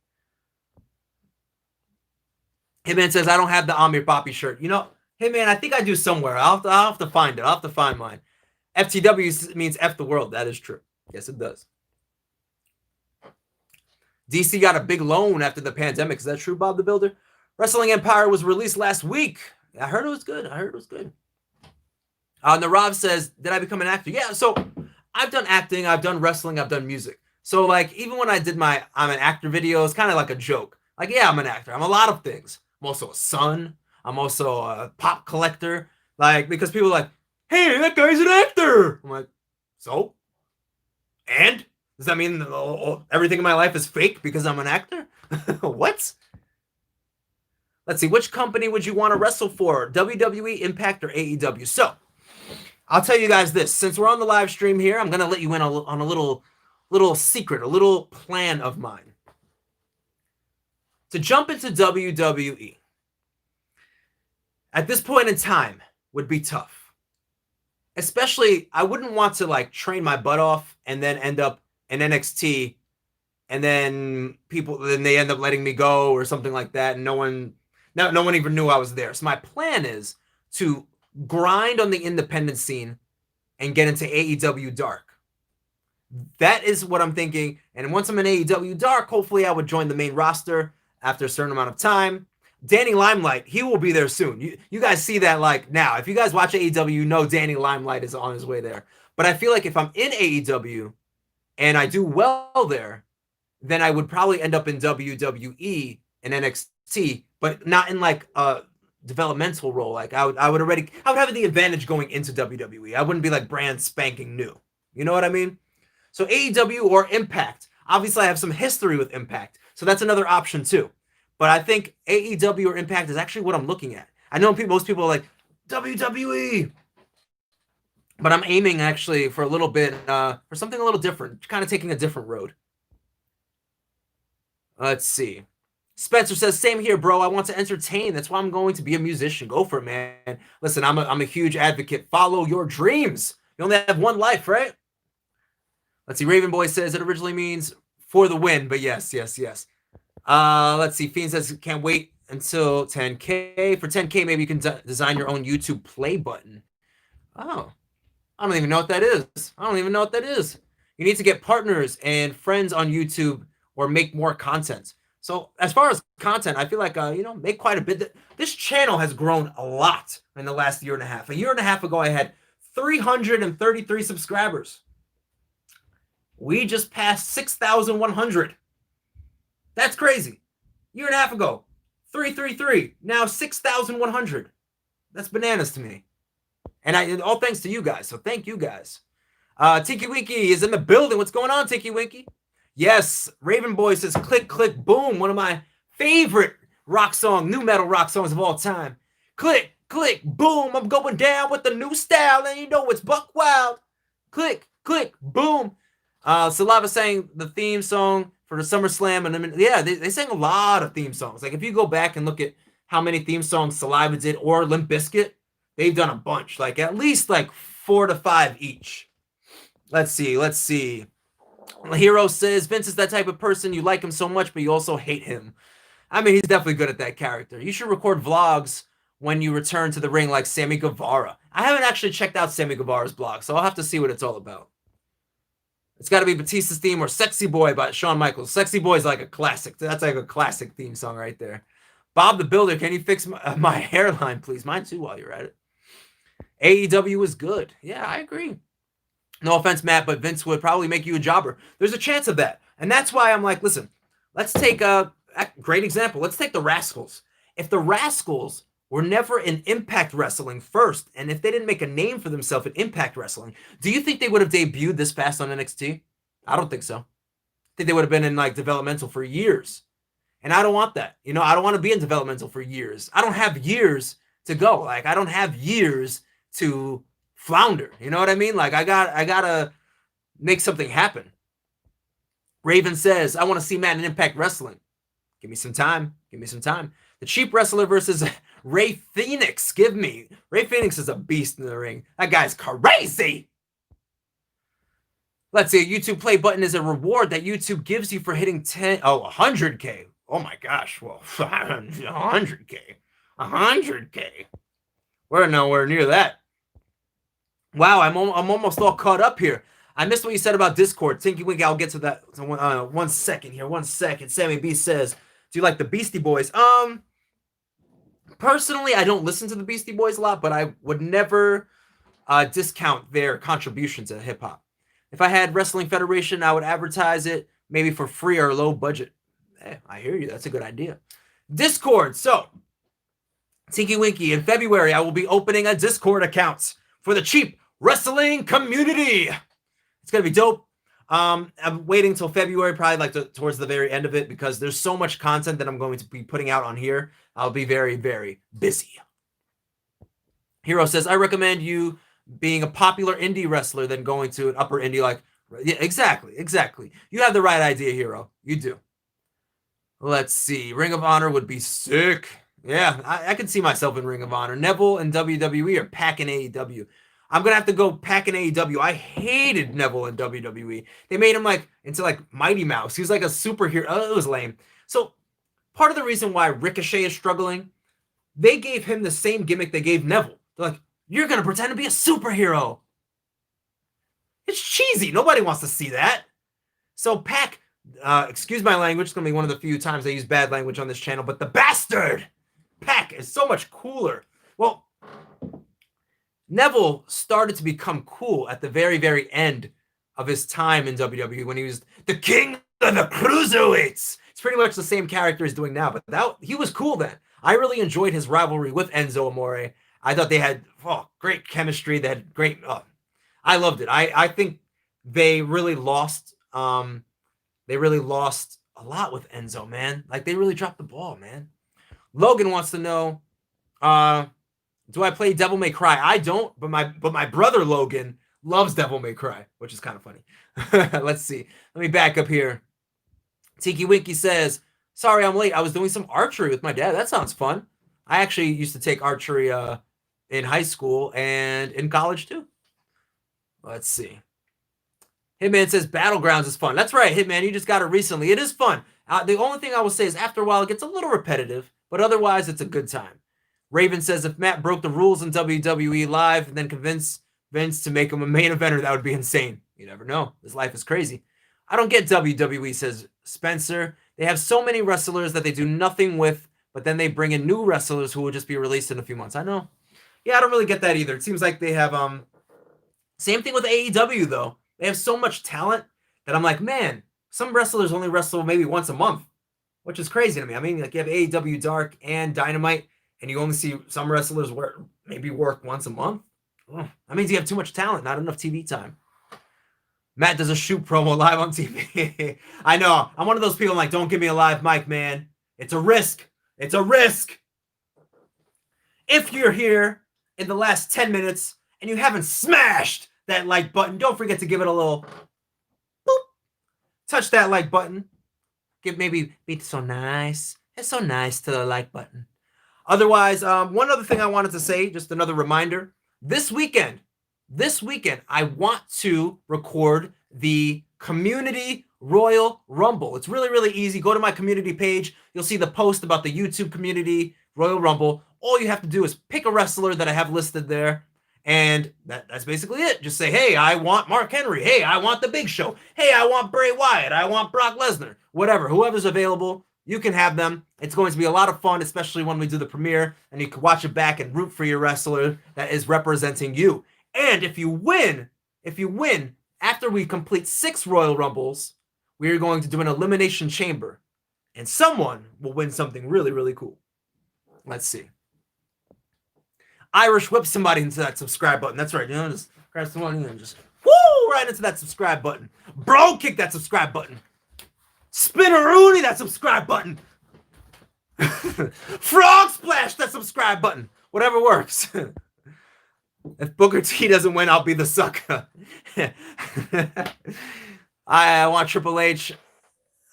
Hitman says, I don't have the Amir Papi shirt. You know, Hitman, I think I do somewhere. I'll have to find it. I'll have to find mine. FTW means F the world. That is true. Yes, it does. DC got a big loan after the pandemic. Is that true, Bob the Builder? Wrestling Empire was released last week. I heard it was good. Narav says, did I become an actor? Yeah, so I've done acting, I've done wrestling, I've done music. So, like, even when I did my I'm an actor video, it's kind of like a joke. Like, yeah, I'm an actor. I'm a lot of things. I'm also a son. I'm also a pop collector. Like, because people are like, hey, that guy's an actor. I'm like, so? And? Does that mean everything in my life is fake because I'm an actor? What? Let's see. Which company would you want to wrestle for? WWE, Impact, or AEW? So, I'll tell you guys this. Since we're on the live stream here, I'm going to let you in on a little secret, a little plan of mine. To jump into WWE at this point in time would be tough. Especially, I wouldn't want to like train my butt off and then end up in NXT and then they end up letting me go or something like that. And no one even knew I was there. So my plan is to grind on the independent scene and get into AEW Dark. That is what I'm thinking. And once I'm in AEW Dark, hopefully I would join the main roster after a certain amount of time. Danny Limelight, he will be there soon. You guys see that like now. If you guys watch AEW, you know Danny Limelight is on his way there. But I feel like if I'm in AEW and I do well there, then I would probably end up in WWE and NXT, but not in like a developmental role. Like I would have the advantage going into WWE. I wouldn't be like brand spanking new. You know what I mean? So AEW or Impact. Obviously, I have some history with Impact, so that's another option too. But I think AEW or Impact is actually what I'm looking at. I know most people are like, WWE. But I'm aiming actually for a little bit, for something a little different, kind of taking a different road. Let's see. Spencer says, same here, bro. I want to entertain. That's why I'm going to be a musician. Go for it, man. Listen, I'm a huge advocate. Follow your dreams. You only have one life, right? Let's see. Raven Boy says it originally means for the win, but yes. Let's see. Fiend says can't wait until 10K. For 10K, maybe you can design your own YouTube play button. Oh, I don't even know what that is. You need to get partners and friends on YouTube or make more content. So as far as content, I feel like, make quite a bit. This channel has grown a lot in the last year and a half. A year and a half ago, I had 333 subscribers. We just passed 6,100. That's crazy. Year and a half ago, 333. Now 6,100. That's bananas to me. And all thanks to you guys. So thank you guys. Tiki Winky is in the building. What's going on, Tiki Winky? Yes, Raven Boy says click, click, boom. One of my favorite new metal rock songs of all time. Click, click, boom. I'm going down with the new style. And you know it's buck wild. Click, click, boom. Salava sang the theme song for the SummerSlam. And yeah, they sang a lot of theme songs. Like if you go back and look at how many theme songs Saliva did or Limp Bizkit, they've done a bunch. Like at least like 4 to 5 each. Let's see. Hero says, Vince is that type of person. You like him so much, but you also hate him. I mean, he's definitely good at that character. You should record vlogs when you return to the ring like Sammy Guevara. I haven't actually checked out Sammy Guevara's blog, so I'll have to see what it's all about. It's got to be Batista's theme or Sexy Boy by Shawn Michaels. Sexy Boy is like a classic. That's like a classic theme song right there. Bob the Builder, can you fix my hairline, please? Mine too while you're at it. AEW is good. Yeah, I agree. No offense, Matt, but Vince would probably make you a jobber. There's a chance of that. And that's why I'm like, listen, let's take a great example. Let's take the Rascals. If the Rascals were never in Impact Wrestling first, and if they didn't make a name for themselves in Impact Wrestling, do you think they would have debuted this fast on NXT? I don't think so. I think they would have been in like developmental for years. And I don't want that. I don't want to be in developmental for years. I don't have years to go. Like, I don't have years to flounder. You know what I mean? Like I gotta make something happen. Raven says, I want to see Matt in Impact Wrestling. Give me some time. The cheap wrestler versus Ray Phoenix, give me. Ray Phoenix is a beast in the ring. That guy's crazy. Let's see, a YouTube play button is a reward that YouTube gives you for hitting 100K. Oh my gosh, well, 100K. 100K. We're nowhere near that. Wow, I'm almost all caught up here. I missed what you said about Discord. Tinky Winky, I'll get to that. So, 1 second here. 1 second. Sammy B says, do you like the Beastie Boys? Personally, I don't listen to the Beastie Boys a lot, but I would never discount their contribution to hip-hop. If I had Wrestling Federation, I would advertise it maybe for free or low budget. I hear you. That's a good idea. Discord. So, Tinky Winky, in February, I will be opening a Discord account for the cheap wrestling community. It's going to be dope. I'm waiting till February, probably towards the very end of it, because there's so much content that I'm going to be putting out on here. I'll be very, very busy. Hero says, I recommend you being a popular indie wrestler than going to an upper indie. Yeah, exactly. You have the right idea, Hero. You do. Let's see. Ring of Honor would be sick. Yeah, I can see myself in Ring of Honor. Neville and WWE or Pac and AEW. I'm going to have to go Pac and AEW. I hated Neville in WWE. They made him into Mighty Mouse. He was like a superhero. Oh, it was lame. So part of the reason why Ricochet is struggling, they gave him the same gimmick they gave Neville. They're like, you're going to pretend to be a superhero. It's cheesy. Nobody wants to see that. So Pac, excuse my language. It's going to be one of the few times I use bad language on this channel, but the bastard Pac is so much cooler. Well, Neville started to become cool at the very, very end of his time in WWE when he was the king of the cruiserweights. It's pretty much the same character he's doing now, but he was cool then. I really enjoyed his rivalry with Enzo Amore. I thought they had great chemistry. They had great. I loved it. I think they really lost. They really lost a lot with Enzo, man. They really dropped the ball, man. Logan wants to know. Do I play Devil May Cry? I don't, but my brother Logan loves Devil May Cry, which is kind of funny. Let's see. Let me back up here. Tiki Winky says, sorry I'm late. I was doing some archery with my dad. That sounds fun. I actually used to take archery in high school and in college too. Let's see. Hitman says Battlegrounds is fun. That's right, Hitman. You just got it recently. It is fun. The only thing I will say is after a while it gets a little repetitive, but otherwise it's a good time. Raven says if Matt broke the rules in WWE Live and then convinced Vince to make him a main eventer, that would be insane. You never know. This life is crazy. I don't get WWE, says Spencer. They have so many wrestlers that they do nothing with, but then they bring in new wrestlers who will just be released in a few months. I know. Yeah, I don't really get that either. It seems like they have same thing with AEW though. They have so much talent that I'm like, man, some wrestlers only wrestle maybe once a month, which is crazy to me. I mean, you have AEW Dark and Dynamite, and you only see some wrestlers work once a month. Oh, that means you have too much talent, not enough TV time. Matt does a shoot promo live on TV. I know. I'm one of those people don't give me a live mic, man. It's a risk. It's a risk. If you're here in the last 10 minutes and you haven't smashed that like button, don't forget to give it a little boop. Touch that like button. Maybe be so nice. It's so nice to the like button. Otherwise, one other thing I wanted to say, just another reminder. This weekend, I want to record the Community Royal Rumble. It's really, really easy. Go to my community page. You'll see the post about the YouTube Community Royal Rumble. All you have to do is pick a wrestler that I have listed there. And that's basically it. Just say, hey, I want Mark Henry. Hey, I want The Big Show. Hey, I want Bray Wyatt. I want Brock Lesnar. Whatever. Whoever's available, you can have them. It's going to be a lot of fun, especially when we do the premiere. And you can watch it back and root for your wrestler that is representing you. And if you win, after we complete 6 Royal Rumbles, we are going to do an Elimination Chamber. And someone will win something really, really cool. Let's see. Irish whip somebody into that subscribe button. That's right. Just grab someone and just whoo right into that subscribe button. Bro, kick that subscribe button. Spinneroonie that subscribe button. Frog splash that subscribe button. Whatever works. If Booker T doesn't win, I'll be the sucker. I want Triple H.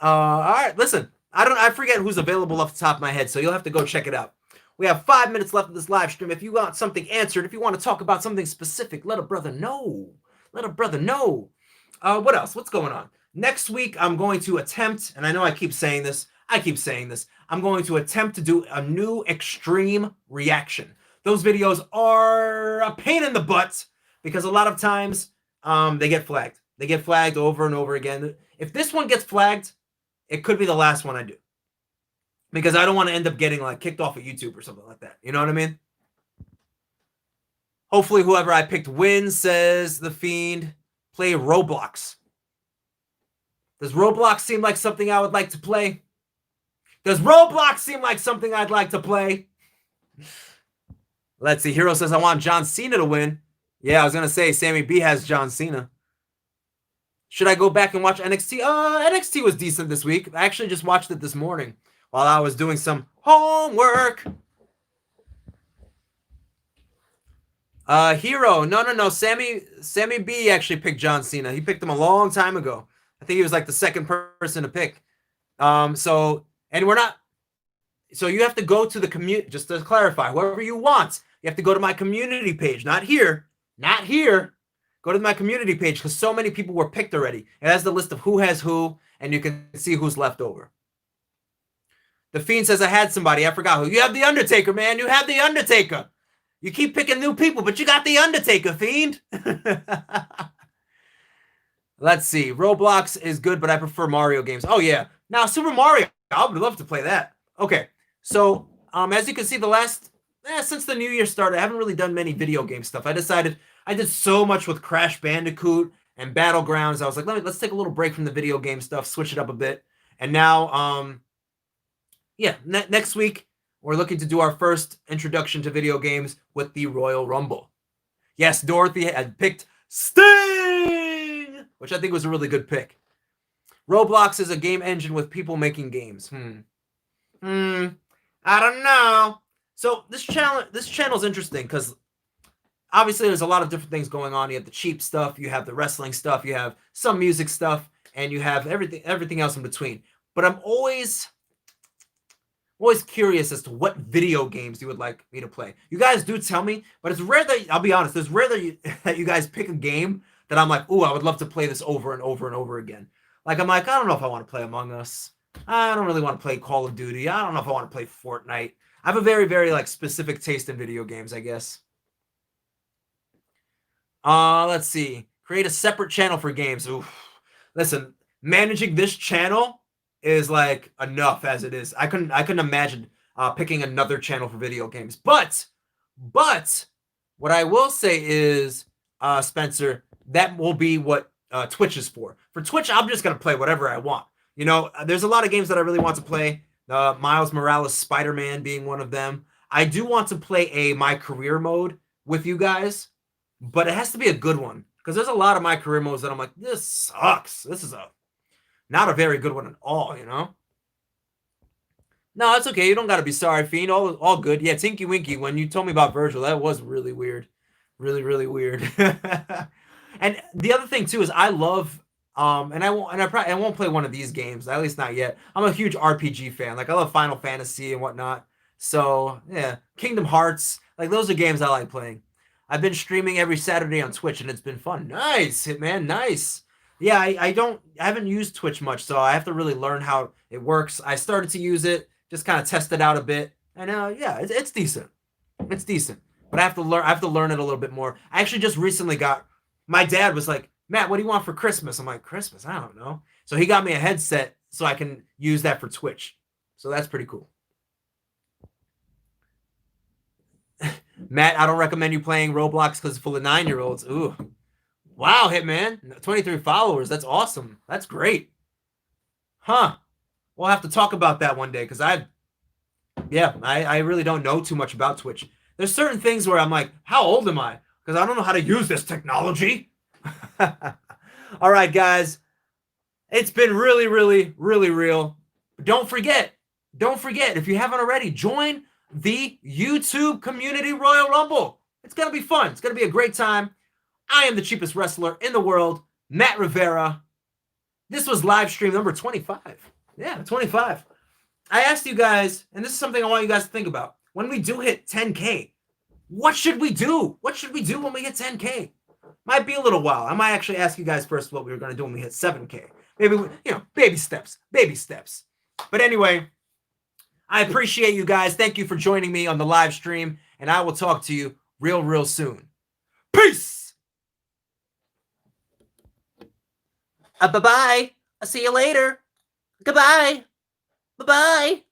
All right, listen. I forget who's available off the top of my head, so you'll have to go check it out. We have 5 minutes left of this live stream. If you want something answered, if you want to talk about something specific, let a brother know. Let a brother know. What else? What's going on? Next week, I'm going to attempt, and I know I keep saying this. I'm going to attempt to do a new extreme reaction. Those videos are a pain in the butt because a lot of times they get flagged. They get flagged over and over again. If this one gets flagged, it could be the last one I do. Because I don't want to end up getting like kicked off of YouTube or something like that. You know what I mean? Hopefully whoever I picked wins, says the Fiend. Play Roblox. Does Roblox seem like something I would like to play? Does Roblox seem like something I'd like to play? Let's see. Hero says, I want John Cena to win. Yeah, I was going to say, Sammy B has John Cena. Should I go back and watch NXT? NXT was decent this week. I actually just watched it this morning while I was doing some homework. Hero. No. Sammy B actually picked John Cena. He picked him a long time ago. I think he was like the second person to pick. So you have to go to the community, just to clarify, whoever you want, you have to go to my community page, not here. Go to my community page because so many people were picked already. It has the list of who has who, and you can see who's left over. The Fiend says, I had somebody. I forgot who. You have The Undertaker, man. You have The Undertaker. You keep picking new people, but you got The Undertaker, Fiend. Let's see. Roblox is good, but I prefer Mario games. Oh, yeah. Now, Super Mario, I would love to play that. Okay. So, as you can see, since the new year started, I haven't really done many video game stuff. I did so much with Crash Bandicoot and Battlegrounds. I was like, let's take a little break from the video game stuff, switch it up a bit. And now, next week, we're looking to do our first introduction to video games with the Royal Rumble. Yes, Dorothy had picked Sting, which I think was a really good pick. Roblox is a game engine with people making games. I don't know. So this channel is interesting because obviously there's a lot of different things going on. You have the cheap stuff, you have the wrestling stuff, you have some music stuff, and you have everything else in between. But I'm always curious as to what video games you would like me to play. You guys do tell me, but it's rare that, I'll be honest, it's rare that you guys pick a game that I'm like, ooh, I would love to play this over and over and over again. Like, I'm like, I don't know if I want to play Among Us. I don't really want to play Call of Duty. I don't know if I want to play Fortnite. I have a very, very like specific taste in video games, I guess. Let's see. Create a separate channel for games. Oof. Listen, managing this channel is like enough as it is. I couldn't imagine picking another channel for video games. But what I will say is, Spencer, that will be what Twitch is for. For Twitch, I'm just gonna play whatever I want. You know, there's a lot of games that I really want to play. Miles Morales, Spider-Man being one of them. I do want to play a My Career mode with you guys, but it has to be a good one because there's a lot of My Career modes that I'm like, this sucks. This is not a very good one at all, you know? No, it's okay. You don't got to be sorry, Fiend. All good. Yeah, Tinky Winky, when you told me about Virgil, that was really weird. Really, really weird. And the other thing, too, is I love... I won't play one of these games, at least not yet. I'm a huge RPG fan. Like, I love Final Fantasy and whatnot. So, yeah. Kingdom Hearts. Like, those are games I like playing. I've been streaming every Saturday on Twitch, and it's been fun. Nice, Hitman. Nice. Yeah, I haven't used Twitch much, so I have to really learn how it works. I started to use it, just kind of test it out a bit. And, yeah, it's decent. It's decent. But I have to learn it a little bit more. I actually just recently my dad was like, Matt, what do you want for Christmas? I'm like, Christmas? I don't know. So he got me a headset so I can use that for Twitch. So that's pretty cool. Matt, I don't recommend you playing Roblox because it's full of 9-year-olds. Ooh. Wow, Hitman. 23 followers. That's awesome. That's great. Huh. We'll have to talk about that one day because I really don't know too much about Twitch. There's certain things where I'm like, how old am I? Because I don't know how to use this technology. All right, guys. It's been really, really, really real. Don't forget, if you haven't already, join the YouTube Community Royal Rumble. It's going to be fun. It's going to be a great time. I am the cheapest wrestler in the world, Matt Rivera. This was live stream number 25. Yeah, 25. I asked you guys, and this is something I want you guys to think about. when we do hit 10K, what should we do? What should we do when we hit 10K? Might be a little while. I might actually ask you guys first what we were going to do when we hit 7K. Maybe, baby steps, baby steps. But anyway, I appreciate you guys. Thank you for joining me on the live stream, and I will talk to you real soon. Peace! Bye-bye. I'll see you later. Goodbye. Bye-bye.